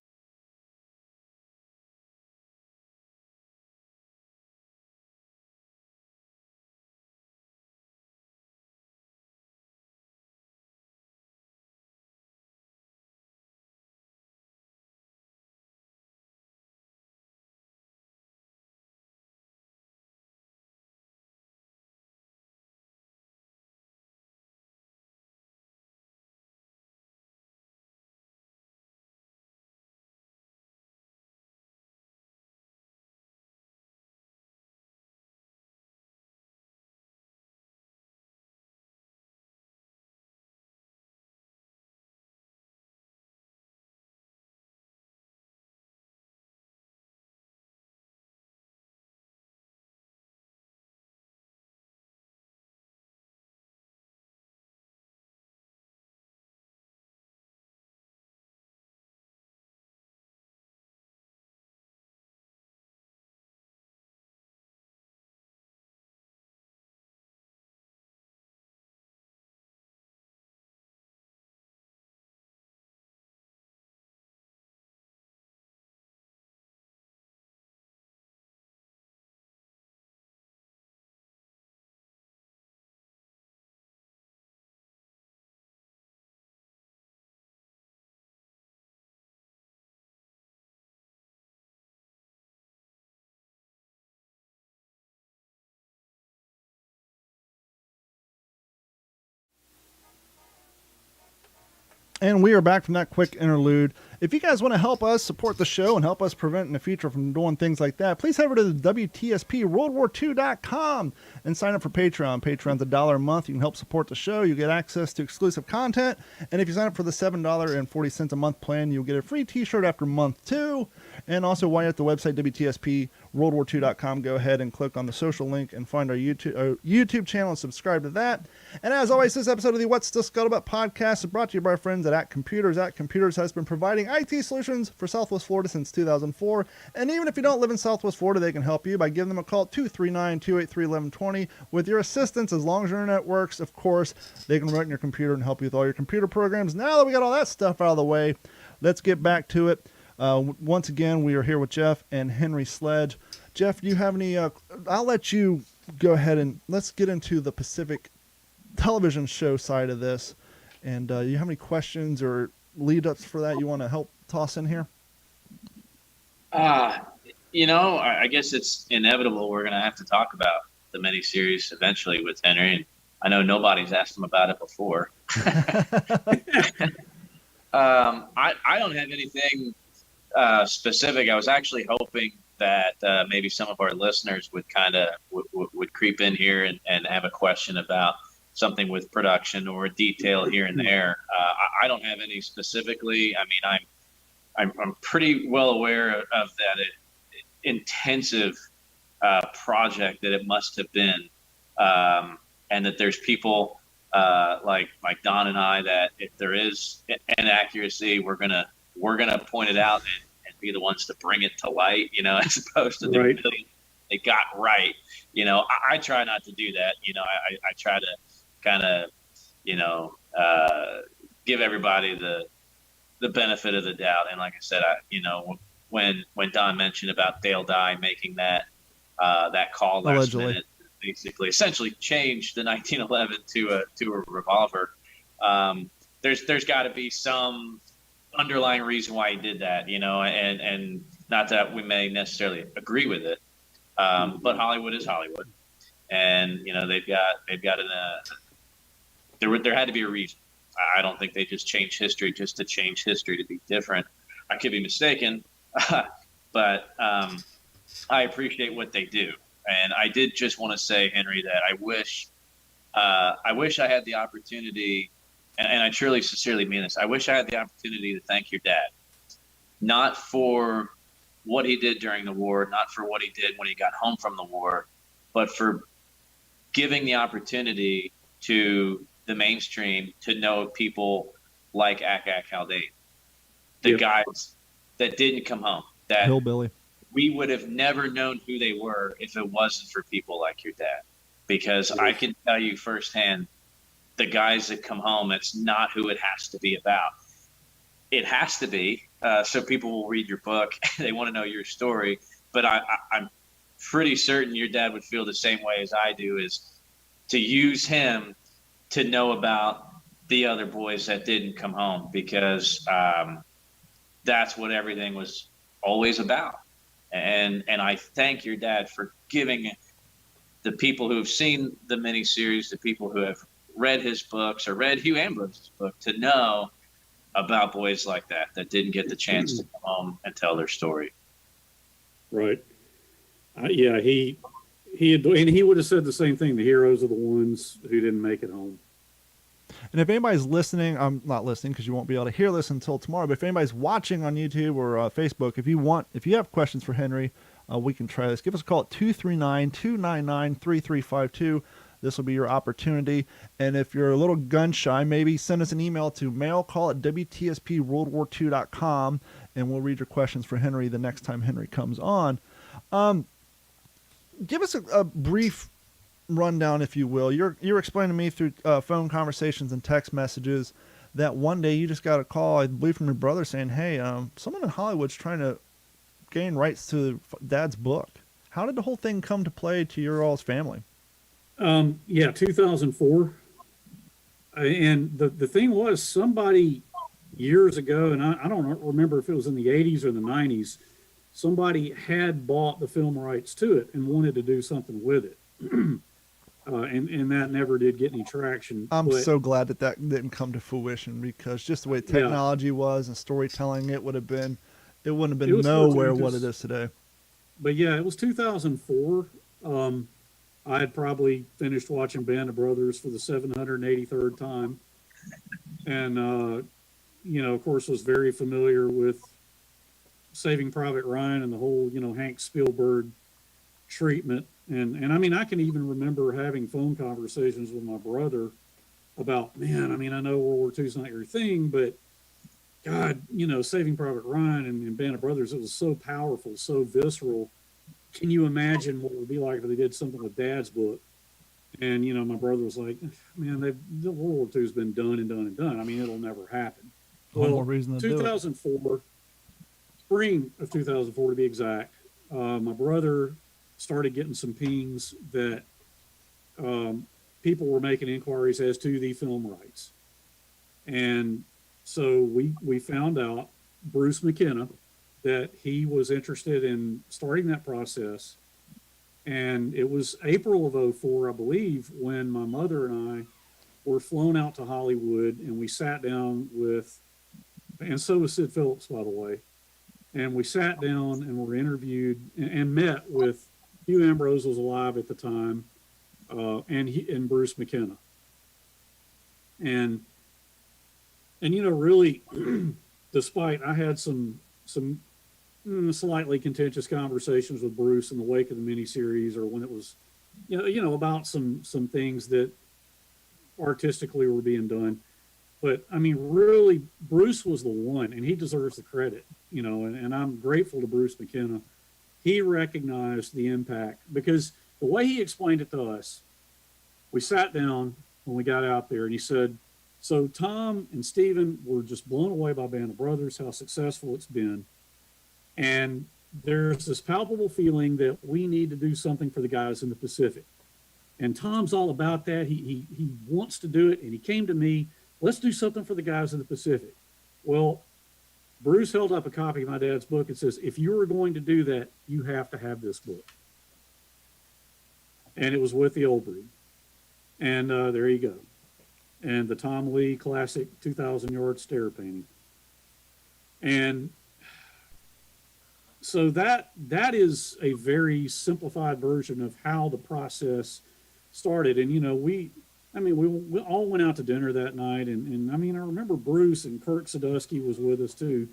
And we are back from that quick interlude. If you guys want to help us support the show and help us prevent in the future from doing things like that, please head over to the WTSPWorldWar2.com and sign up for Patreon. Patreon's $1 a month. You can help support the show. You get access to exclusive content. And if you sign up for the $7.40 a month plan, you'll get a free t-shirt after month 2. And also, while you're at the website, WTSPWorldWar2.com, go ahead and click on the social link and find our YouTube channel and subscribe to that. And as always, this episode of the What's the Scuttlebutt podcast is brought to you by our friends at Computers. Computers has been providing IT solutions for Southwest Florida since 2004. And even if you don't live in Southwest Florida, they can help you by giving them a call at 239-283-1120 with your assistance. As long as your internet works, of course, they can run your computer and help you with all your computer programs. Now that we got all that stuff out of the way, let's get back to it. Once again, we are here with Jeff and Henry Sledge. Jeff, do you have any, I'll let you go ahead and let's get into the Pacific television show side of this. And you have any questions or lead-ups for that you want to help toss in here? I guess it's inevitable. We're going to have to talk about the miniseries eventually with Henry. And I know nobody's asked him about it before. I don't have anything specific. I was actually hoping that maybe some of our listeners would kind of would creep in here and have a question about something with production or a detail here and there. I don't have any specifically. I mean, I'm pretty well aware of that intensive project that it must have been, and that there's people like Don and I that if there is inaccuracy, we're gonna point it out and be the ones to bring it to light, as opposed to Right. they got right. I try not to do that. I try to kind of, give everybody the benefit of the doubt. And like I said, when Don mentioned about Dale Dye making that call last Allegedly. minute, basically essentially changed the 1911 to a revolver. There's got to be some underlying reason why he did that, and not that we may necessarily agree with it, but Hollywood is Hollywood, and they've got there had to be a reason. I don't think they just change history just to change history to be different. I could be mistaken, but I appreciate what they do. And I did just want to say, Henry, that I wish I had the opportunity, and I truly, sincerely mean this. I wish I had the opportunity to thank your dad, not for what he did during the war, not for what he did when he got home from the war, but for giving the opportunity to the mainstream to know people like Akak Haldane, the guys that didn't come home, that Hillbilly. we would have never known who they were if it wasn't for people like your dad. Because I can tell you firsthand, the guys that come home, it's not who it has to be about. It has to be, so people will read your book. They want to know your story. But I'm pretty certain your dad would feel the same way as I do, is to use him to know about the other boys that didn't come home, because that's what everything was always about. And I thank your dad for giving the people who have seen the miniseries, the people who have read his books or read Hugh Ambrose's book, to know about boys like that didn't get the chance to come home and tell their story. Right. Yeah, he would have said the same thing. The heroes are the ones who didn't make it home. And if anybody's listening, I'm not listening because you won't be able to hear this until tomorrow. But if anybody's watching on YouTube or Facebook, if you have questions for Henry, we can try this. Give us a call at 239-299-3352. This will be your opportunity. And if you're a little gun shy, maybe send us an email to mailcall@WTSPWorldWar2.com, and we'll read your questions for Henry the next time Henry comes on. Give us a brief rundown, if you will. You're explaining to me through phone conversations and text messages that one day you just got a call, I believe, from your brother saying, hey, someone in Hollywood's trying to gain rights to Dad's book. How did the whole thing come to play to your all's family? 2004. And the thing was, somebody years ago, and I don't remember if it was in the 80s or the 90s, somebody had bought the film rights to it and wanted to do something with it. And that never did get any traction. I'm so glad that didn't come to fruition, because just the way technology was and storytelling, it wouldn't have been nowhere what it is today. But yeah, it was 2004. I had probably finished watching Band of Brothers for the 783rd time. And, of course, was very familiar with Saving Private Ryan and the whole, Hank Spielberg treatment. And I mean, I can even remember having phone conversations with my brother about, man, I mean, I know World War II is not your thing, but God, Saving Private Ryan and Band of Brothers, it was so powerful, so visceral. Can you imagine what it would be like if they did something with Dad's book? And, my brother was like, man, the World War II has been done and done and done. I mean, it'll never happen. One more reason to 2004, spring of 2004 to be exact, my brother started getting some pings that people were making inquiries as to the film rights. And so we found out, Bruce McKenna, that he was interested in starting that process. And it was April of 2004, I believe, when my mother and I were flown out to Hollywood, and we sat down with, and so was Sid Phillips, by the way, and we sat down and were interviewed and met with, Hugh Ambrose was alive at the time, and Bruce McKenna. And really, despite, I had some slightly contentious conversations with Bruce in the wake of the miniseries, or when it was, about some things that artistically were being done. But I mean, really, Bruce was the one, and he deserves the credit, and I'm grateful to Bruce McKenna. He recognized the impact, because the way he explained it to us, we sat down when we got out there, and he said, so Tom and Stephen were just blown away by Band of Brothers, how successful it's been. And there's this palpable feeling that we need to do something for the guys in the Pacific. And Tom's all about that. He wants to do it. And he came to me, let's do something for the guys in the Pacific. Well, Bruce held up a copy of my dad's book and says, if you were going to do that, you have to have this book. And it was with the Old Breed. And there you go. and the Tom Lee classic 2,000-yard stare painting. And so that is a very simplified version of how the process started. And, you know, we all went out to dinner that night. And I mean, I remember Bruce and Kirk Sadusky was with us too.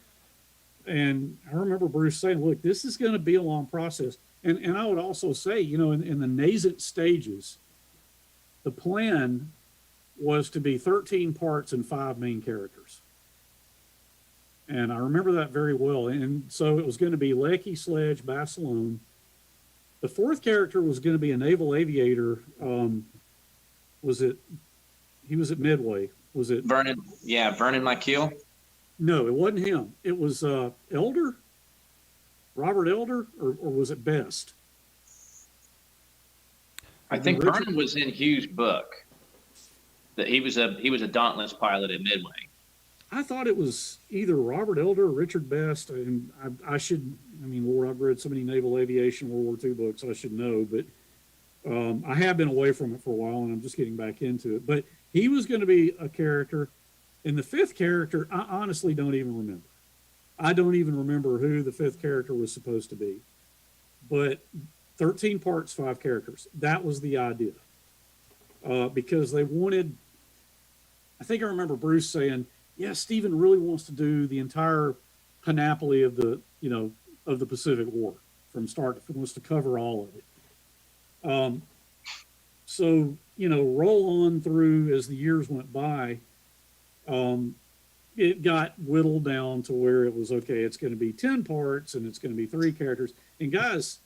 And I remember Bruce saying, look, this is going to be a long process. And I would also say, you know, in the nascent stages, the plan was to be 13 parts and 5 main characters. And I remember that very well. And so it was going to be Lecky, Sledge, Basilone. The 4th character was going to be a naval aviator. He was at Midway. Was it Vernon? Yeah, Vernon McKeel. No, it wasn't him. It was Elder, Robert Elder, or was it Best? I think Vernon was in Hughes' book. That he was a Dauntless pilot at Midway. I thought it was either Robert Elder or Richard Best, and Lord, I've read so many naval aviation World War II books, I should know, but I have been away from it for a while, and I'm just getting back into it. But he was going to be a character. And the 5th character, I honestly don't even remember. I don't even remember who the 5th character was supposed to be. But 13 parts, 5 characters. That was the idea. Because they wanted, I think I remember Bruce saying, yeah, Stephen really wants to do the entire panoply of the Pacific War from start to, wants to cover all of it. So, you know, roll on through as the years went by, it got whittled down to where it was, okay, it's going to be 10 parts and it's going to be 3 characters. And guys,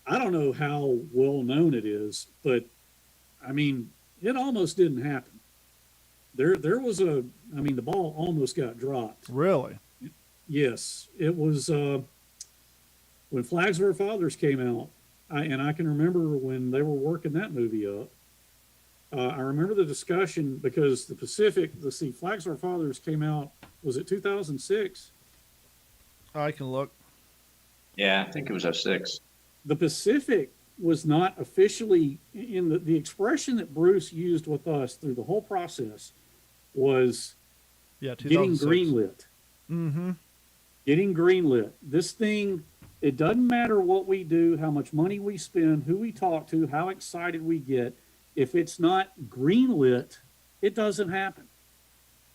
I don't know how well known it is, but I mean, it almost didn't happen. There was the ball almost got dropped. Really? Yes. It was, when Flags of Our Fathers came out, I can remember when they were working that movie up. I remember the discussion because the Pacific, Flags of Our Fathers came out, was it 2006? I can look. Yeah, I think it was 06. The Pacific was not officially, in the expression that Bruce used with us through the whole process was getting 2006. greenlit. Mm-hmm. Getting greenlit. This thing, it doesn't matter what we do, how much money we spend, who we talk to, how excited we get. If it's not greenlit, it doesn't happen.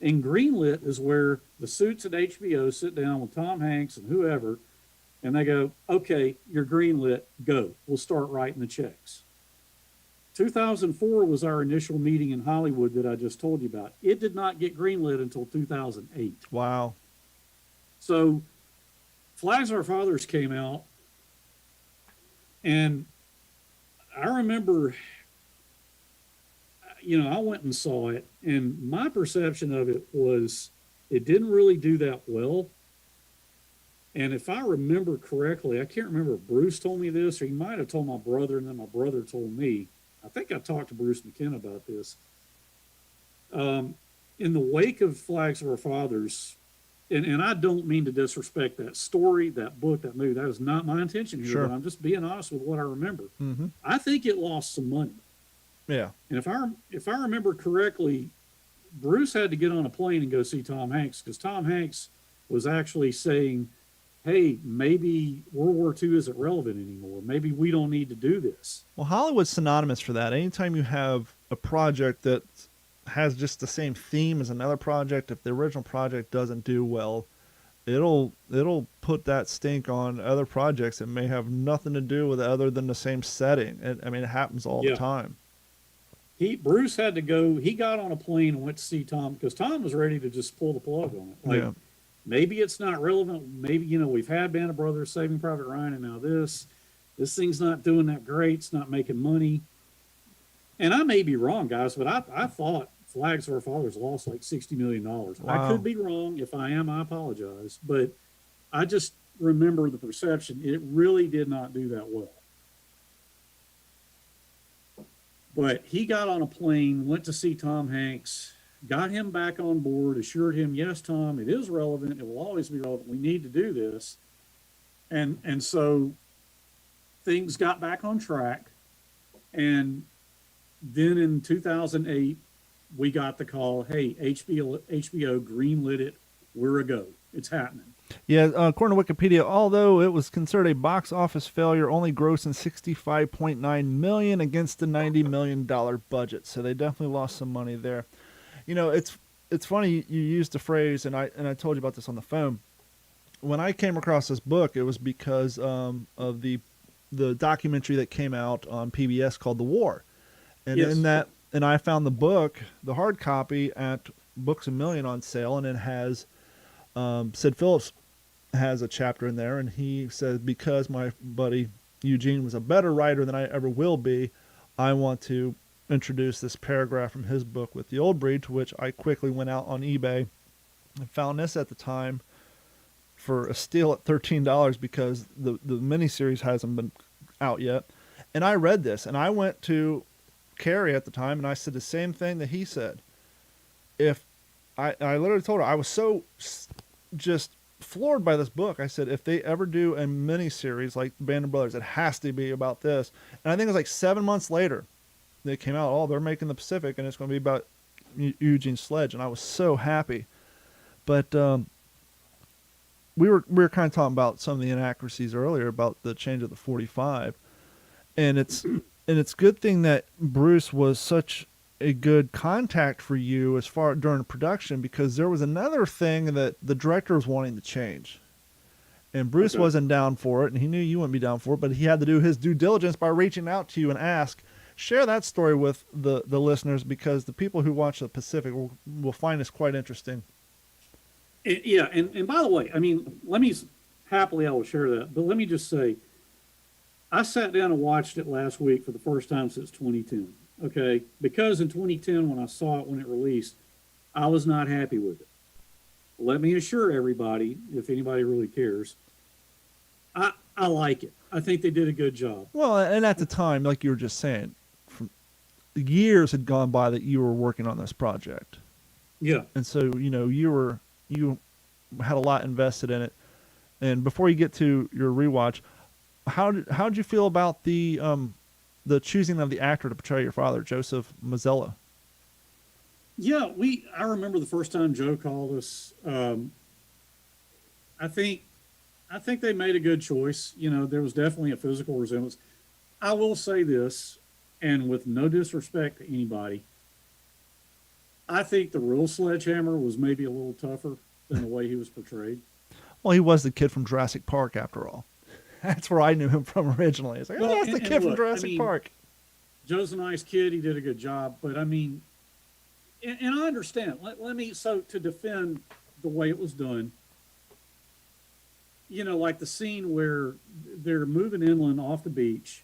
And greenlit is where the suits at HBO sit down with Tom Hanks and whoever, and they go, okay, you're greenlit, go. We'll start writing the checks. 2004 was our initial meeting in Hollywood that I just told you about. It did not get greenlit until 2008. Wow. So Flags of Our Fathers came out, and I remember, you know, I went and saw it, and my perception of it was it didn't really do that well. And if I remember correctly, I can't remember if Bruce told me this, or he might have told my brother, and then my brother told me. I think I talked to Bruce McKenna about this. In the wake of Flags of Our Fathers, and I don't mean to disrespect that story, that book, that movie. That is not my intention here, Sure. but I'm just being honest with what I remember. Mm-hmm. I think it lost some money. Yeah. And if I remember correctly, Bruce had to get on a plane and go see Tom Hanks because Tom Hanks was actually saying, hey, maybe World War II isn't relevant anymore. Maybe we don't need to do this. Well, Hollywood's synonymous for that. Anytime you have a project that has just the same theme as another project, if the original project doesn't do well, it'll put that stink on other projects that may have nothing to do with it other than the same setting. It happens all the time. Bruce had to go. He got on a plane and went to see Tom because Tom was ready to just pull the plug on it. Like, maybe it's not relevant. Maybe, you know, we've had Band of Brothers, Saving Private Ryan, and now this thing's not doing that great. It's not making money. And I may be wrong, guys, but I thought Flags of Our Fathers lost like $60 million. Wow. I could be wrong. If I am, I apologize. But I just remember the perception. It really did not do that well. But he got on a plane, went to see Tom Hanks, got him back on board, assured him, yes, Tom, it is relevant. It will always be relevant. We need to do this. And so things got back on track. And then in 2008, we got the call, hey, HBO greenlit it. We're a go. It's happening. Yeah, according to Wikipedia, although it was considered a box office failure, only grossing $65.9 million against the $90 million budget. So they definitely lost some money there. You know, it's funny you used the phrase, and I told you about this on the phone. When I came across this book, it was because of the documentary that came out on PBS called The War, and Yes. in that, and I found the book, the hard copy, at Books A Million on sale, and it has Sid Phillips has a chapter in there, and he said, because my buddy Eugene was a better writer than I ever will be, I want to introduce this paragraph from his book with the old breed, to which I quickly went out on eBay and found this at the time for a steal at $13 because the miniseries hasn't been out yet. And I read this, and I went to Carrie at the time, and I said the same thing that he said. If I literally told her, I was so just floored by this book. I said, if they ever do a miniseries like Band of Brothers, it has to be about this. And I think it was like 7 months later they came out, oh, they're making the Pacific, and it's going to be about Eugene Sledge. And I was so happy. But we were kind of talking about some of the inaccuracies earlier about the change of the 45, and it's a good thing that Bruce was such a good contact for you as far during production, because there was another thing that the director was wanting to change, and Bruce wasn't down for it, and he knew you wouldn't be down for it, but he had to do his due diligence by reaching out to you and share that story with the listeners, because the people who watch the Pacific will find this quite interesting. Yeah, and by the way, I mean, I will share that, but let me just say, I sat down and watched it last week for the first time since 2010, okay? Because in 2010, when I saw it when it released, I was not happy with it. Let me assure everybody, if anybody really cares, I like it. I think they did a good job. Well, and at the time, like you were just saying, years had gone by that you were working on this project. Yeah. And so, you know, you had a lot invested in it. And before you get to your rewatch, how did you feel about the choosing of the actor to portray your father, Joseph Mazzella? Yeah, I remember the first time Joe called us. I think they made a good choice. You know, there was definitely a physical resemblance. I will say this, and with no disrespect to anybody, I think the real Sledgehammer was maybe a little tougher than the way he was portrayed. Well, he was the kid from Jurassic Park, after all. That's where I knew him from originally. It's like, Well, that's the kid from Jurassic Park. Joe's a nice kid. He did a good job. But, I mean, and I understand. So to defend the way it was done, you know, like the scene where they're moving inland off the beach,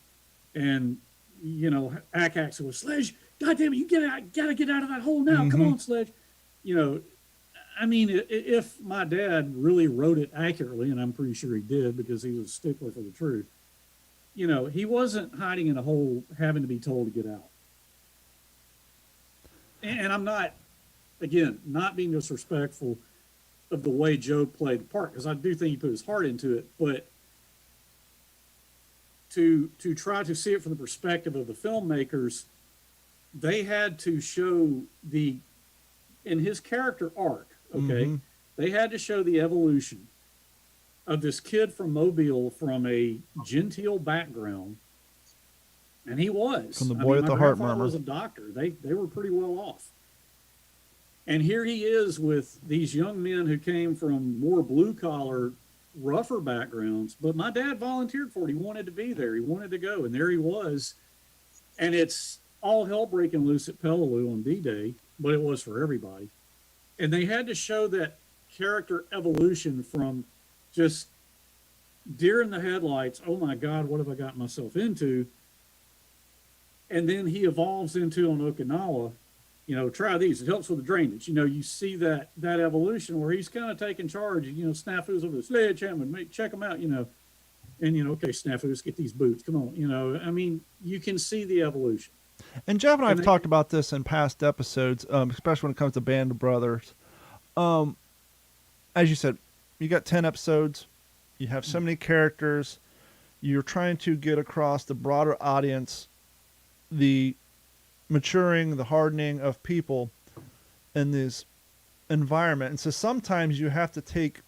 and, you know, Akax was, Sledge, goddamn it, you gotta get out of that hole now. Come on, Sledge. You know, I mean, if my dad really wrote it accurately, and I'm pretty sure he did because he was a stickler for the truth, you know, he wasn't hiding in a hole having to be told to get out. And I'm not, again, not being disrespectful of the way Joe played the part, because I do think he put his heart into it, but to try to see it from the perspective of the filmmakers, they had to show in his character arc, okay, they had to show the evolution of this kid from Mobile from a genteel background, and he was. From the boy with the heart murmur. Was a doctor. They were pretty well off. And here he is with these young men who came from more blue-collar, rougher backgrounds. But my dad volunteered for it. He wanted to be there. He wanted to go. And there he was. And it's all hell breaking loose at Peleliu on D-Day, but it was for everybody. And they had to show that character evolution from just deer in the headlights, oh my God, what have I gotten myself into? And then he evolves into, on Okinawa, you know, try these. It helps with the drainage. You know, you see that evolution where he's kind of taking charge. You know, Snafu's over the Sledgehammer, check them out, you know. And, you know, okay, Snafu, let's get these boots. Come on. You know, I mean, you can see the evolution. And Jeff and I have talked about this in past episodes, especially when it comes to Band of Brothers. As you said, you got 10 episodes. You have so many characters. You're trying to get across the broader audience the maturing, the hardening of people. in this environment. And so sometimes you have to take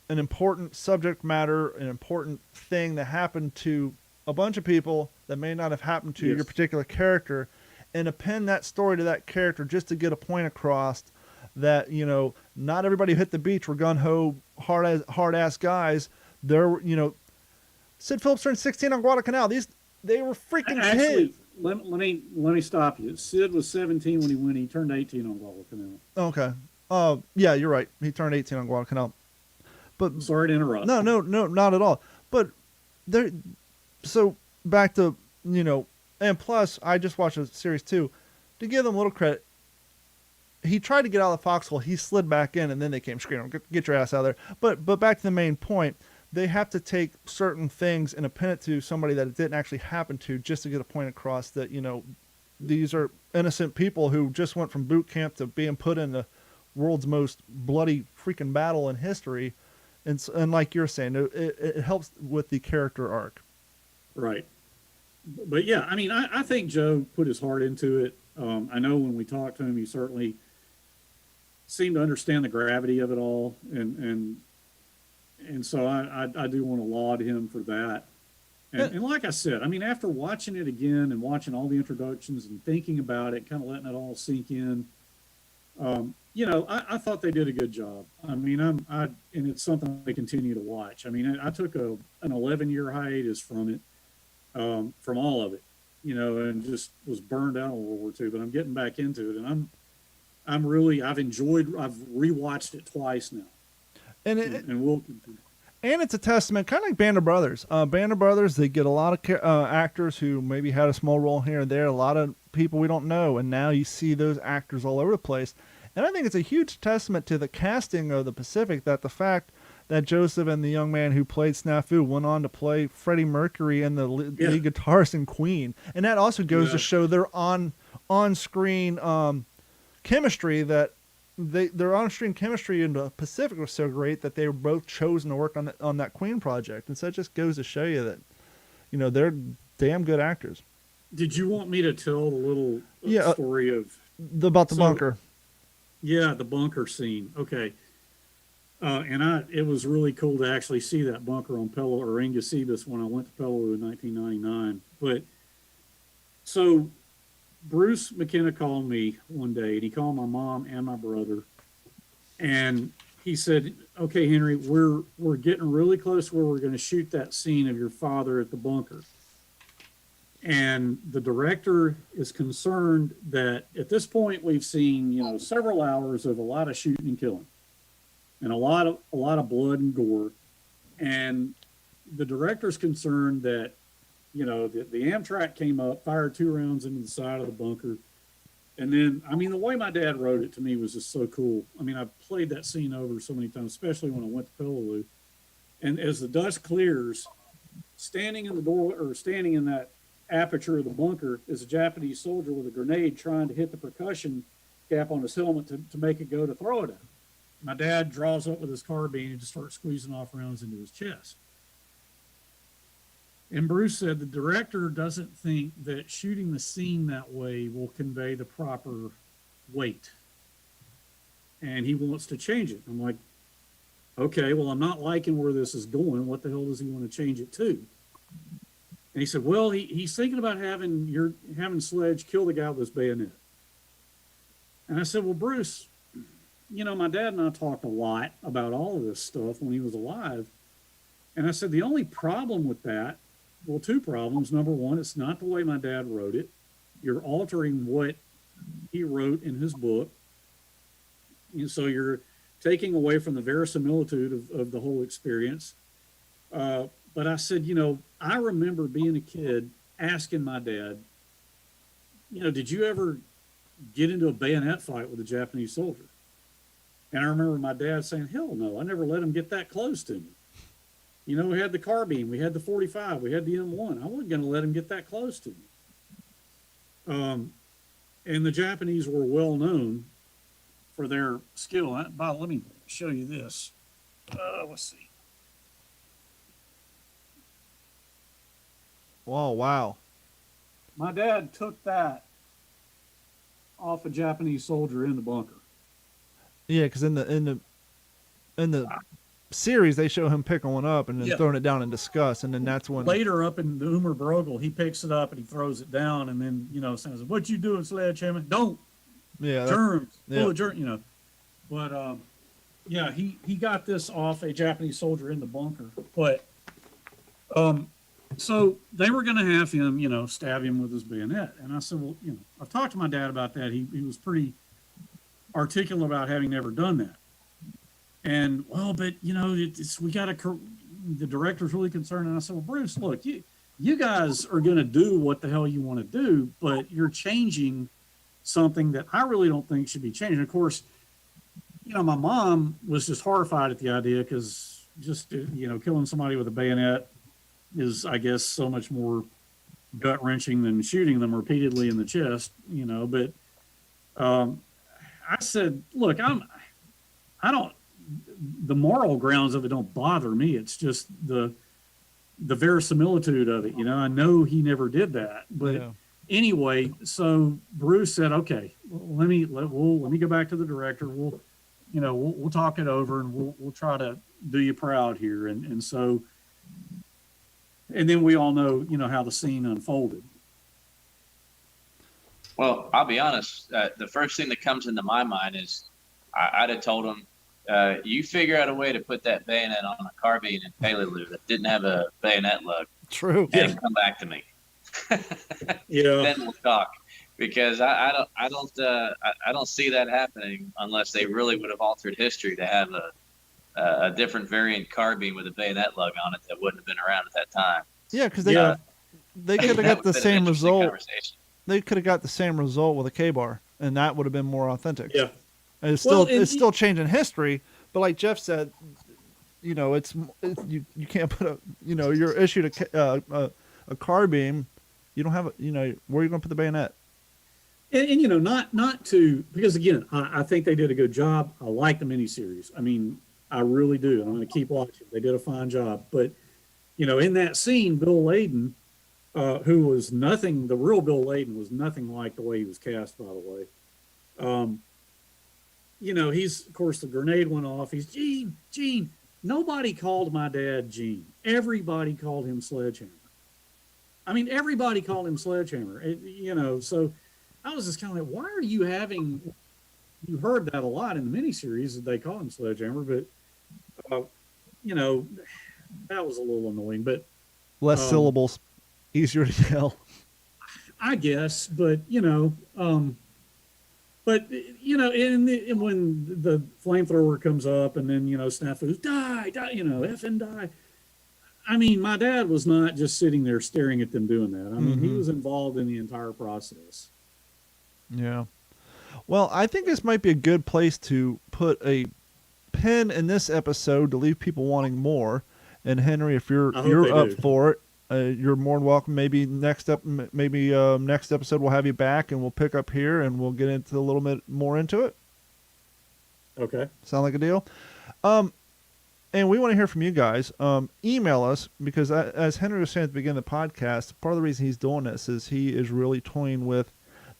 an important subject matter, an important thing that happened to a bunch of people that may not have happened to your particular character, and append that story to that character just to get a point across that, you know, not everybody who hit the beach were gun-ho, hard-ass guys. They're, you know, Sid Phillips turned 16 on Guadalcanal. They were freaking kids. Let me stop you. Sid was 17 when he went. He turned 18 on Guadalcanal. Okay. Yeah, you're right. He turned 18 on Guadalcanal. But sorry to interrupt. No, not at all. But there. So back to, you know, and plus I just watched a series too. To give them a little credit, he tried to get out of the foxhole. He slid back in, and then they came screaming, "Get your ass out of there!" But back to the main point. They have to take certain things and append it to somebody that it didn't actually happen to, just to get a point across that, you know, these are innocent people who just went from boot camp to being put in the world's most bloody freaking battle in history. And like you're saying, it helps with the character arc. Right. But yeah, I mean, I think Joe put his heart into it. I know when we talked to him, he certainly seemed to understand the gravity of it all. And so I do want to laud him for that. And like I said, I mean, after watching it again and watching all the introductions and thinking about it, kind of letting it all sink in, you know, I thought they did a good job. I mean, and it's something I continue to watch. I mean, I took an 11-year hiatus from it, from all of it, you know, and just was burned out on World War II. But I'm getting back into it, and I've rewatched it twice now. And it's a testament, kind of like Band of Brothers. Band of Brothers, they get a lot of actors who maybe had a small role here and there, a lot of people we don't know, and now you see those actors all over the place. And I think it's a huge testament to the casting of the Pacific, that the fact that Joseph and the young man who played Snafu went on to play Freddie Mercury and the lead guitarist in Queen. And that also goes to show their on-screen chemistry, that their on-screen chemistry in the Pacific was so great that they were both chosen to work on that Queen project. And so it just goes to show you that, you know, they're damn good actors. Did you want me to tell the little story of about the bunker? Yeah, the bunker scene. Okay. And it was really cool to actually see that bunker on Peleliu or Ingusibus when I went to Peleliu in 1999. But so Bruce McKenna called me one day, and he called my mom and my brother, and he said, "Okay, Henry, we're getting really close where we're going to shoot that scene of your father at the bunker. And the director is concerned that at this point we've seen, you know, several hours of a lot of shooting and killing, and a lot of blood and gore. And the director's concerned that, you know, the Amtrak came up, fired 2 rounds into the side of the bunker. And then, I mean, the way my dad wrote it to me was just so cool. I mean, I've played that scene over so many times, especially when I went to Peleliu. And as the dust clears, standing in the door, or standing in that aperture of the bunker, is a Japanese soldier with a grenade trying to hit the percussion cap on his helmet to make it go to throw it at him. My dad draws up with his carbine and just starts squeezing off rounds into his chest. And Bruce said the director doesn't think that shooting the scene that way will convey the proper weight, and he wants to change it. I'm like, okay, well, I'm not liking where this is going. What the hell does he want to change it to? And he said, well, he's thinking about having Sledge kill the guy with his bayonet. And I said, well, Bruce, you know, my dad and I talked a lot about all of this stuff when he was alive. And I said, the only problem with that, well, 2 problems. Number one, it's not the way my dad wrote it. You're altering what he wrote in his book. And so you're taking away from the verisimilitude of the whole experience. But I said, you know, I remember being a kid asking my dad, you know, did you ever get into a bayonet fight with a Japanese soldier? And I remember my dad saying, hell no, I never let him get that close to me. You know, we had the carbine, we had the 45, we had the M1. I wasn't going to let him get that close to me. And the Japanese were well known for their skill. Bob, let me show you this. Let's see. Oh, wow. My dad took that off a Japanese soldier in the bunker. Yeah, because in the series they show him picking one up and then Yeah. throwing it down in disgust, and then that's when Later up in the Umer Brogel, he picks it up and he throws it down, and then says, "What you doing, Sledgehammer? Don't yeah germs, yeah. full of germs." But yeah, he got this off a Japanese soldier in the bunker, but so they were going to have him, stab him with his bayonet, and I said, well, I've talked to my dad about that. He was pretty articulate about having never done that, and well, but we got to. The director's really concerned, and I said, well, Bruce, look, you guys are going to do what the hell you want to do, but you're changing something that I really don't think should be changed. And of course, my mom was just horrified at the idea because just, killing somebody with a bayonet is, I guess, so much more gut wrenching than shooting them repeatedly in the chest, but I said, look, the moral grounds of it don't bother me. It's just the verisimilitude of it. I know he never did that, but Yeah. anyway, so Bruce said, okay, let me go back to the director. We'll talk it over and we'll try to do you proud here. And so, and then we all know, how the scene unfolded. Well, I'll be honest. The first thing that comes into my mind is I'd have told him, you figure out a way to put that bayonet on a carbine in Peleliu that didn't have a bayonet lug, True. and come back to me. Yeah. Then we'll talk, because I don't see that happening unless they really would have altered history to have a different variant carbine with a bayonet lug on it that wouldn't have been around at that time. Yeah, because Yeah. they could have That got the would've been an same interesting result. conversation. They could have got the same result with a K-bar, and that would have been more authentic. Yeah. And it's Well, still and it's still changing history, but like Jeff said, it's you can't put you're issued a carbine, you don't have where are you going to put the bayonet? And not to, because again, I think they did a good job. I like the miniseries. I mean, I really do. I'm going to keep watching. They did a fine job. But in that scene, Bill Layden, who was nothing, the real Bill Layden was nothing like the way he was cast, by the way. He's, of course, the grenade went off. He's Gene. Nobody called my dad Gene. Everybody called him Sledgehammer. I mean, everybody called him Sledgehammer. So I was just kind of like, why are you having? You heard that a lot in the miniseries that they call him Sledgehammer, but that was a little annoying. But Less syllables, easier to tell. I guess, but and when the flamethrower comes up, and then Snafu's die, effing die. I mean, my dad was not just sitting there staring at them doing that. I mean, he was involved in the entire process. Yeah. Well, I think this might be a good place to put a pin in this episode to leave people wanting more. And Henry, if you're up for it, you're more than welcome. Maybe next episode we'll have you back and we'll pick up here and we'll get into a little bit more into it. Okay. Sound like a deal? And we want to hear from you guys. Email us, because as Henry was saying at the beginning of the podcast, part of the reason he's doing this is he is really toying with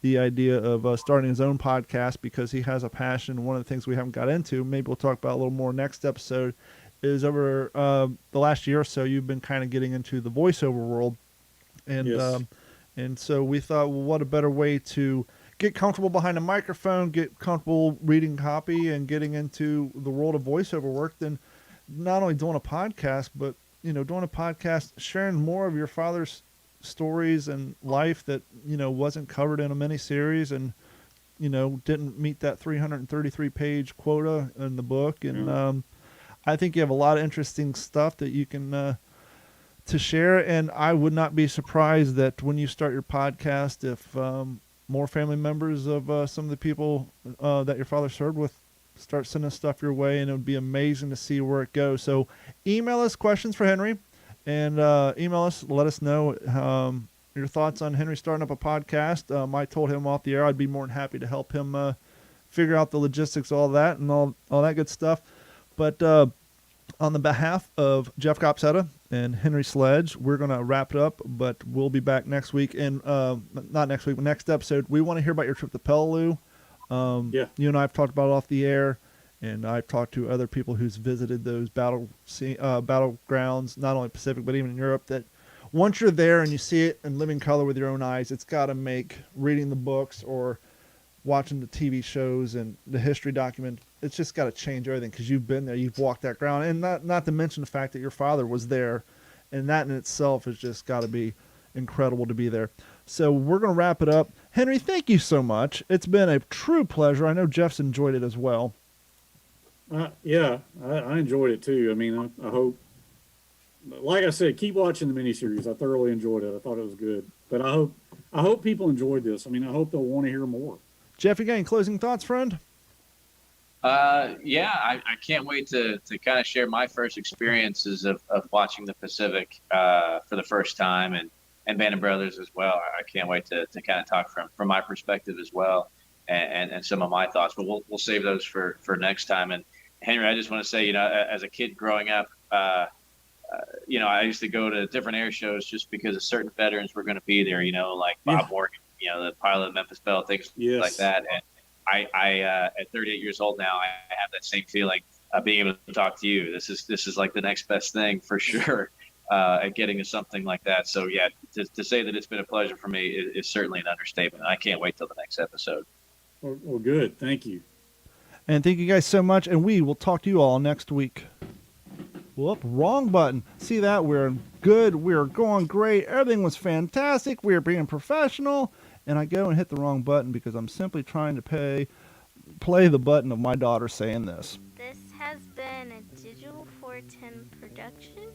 the idea of starting his own podcast because he has a passion. One of the things we haven't got into, maybe we'll talk about a little more next episode, is over the last year or so you've been kind of getting into the voiceover world. And Yes. And so we thought, well, what a better way to get comfortable behind a microphone, get comfortable reading copy and getting into the world of voiceover work than not only doing a podcast, but, doing a podcast, sharing more of your father's stories and life that, wasn't covered in a miniseries and, didn't meet that 333 page quota in the book. And I think you have a lot of interesting stuff that you can to share. And I would not be surprised that when you start your podcast, if more family members of some of the people that your father served with start sending stuff your way, and it would be amazing to see where it goes. So email us questions for Henry, and email us, let us know your thoughts on Henry starting up a podcast. I told him off the air I'd be more than happy to help him figure out the logistics, all that, and all that good stuff. But on the behalf of Jeff Copsetta and Henry Sledge, we're going to wrap it up, but we'll be back next week. And not next week, but next episode. We want to hear about your trip to Peleliu. You and I have talked about it off the air, And I've talked to other people who's visited those battlegrounds, not only Pacific but even in Europe. That once you're there and you see it in living color with your own eyes, it's got to make reading the books or watching the TV shows and the history document. It's just got to change everything because you've been there, you've walked that ground, and not to mention the fact that your father was there, and that in itself has just got to be incredible to be there. So we're going to wrap it up. Henry, thank you so much. It's been a true pleasure. I know Jeff's enjoyed it as well. Yeah, I enjoyed it too. I mean, I hope, like I said, keep watching the miniseries. I thoroughly enjoyed it. I thought it was good. But I hope people enjoyed this. I mean, I hope they'll want to hear more. Jeff, you got any closing thoughts, friend? Yeah, I can't wait to kind of share my first experiences of watching the Pacific for the first time, and Band of Brothers as well. I can't wait to kind of talk from my perspective as well, and some of my thoughts. But we'll save those for next time. And Henry, I just want to say, you know, as a kid growing up, you know, I used to go to different air shows just because of certain veterans were going to be there, you know, like Bob Morgan, you know, the pilot of Memphis Belle, things like that. And I at 38 years old now, I have that same feeling being able to talk to you. This is like the next best thing for sure at getting to something like that. So yeah, to say that it's been a pleasure for me is certainly an understatement. I can't wait till the next episode. Well, good. Thank you. And thank you guys so much, and we will talk to you all next week. Whoop, wrong button. See that? We're good. We're going great. Everything was fantastic. We're being professional. And I go and hit the wrong button because I'm simply trying to play the button of my daughter saying this. This has been a Digital 410 production.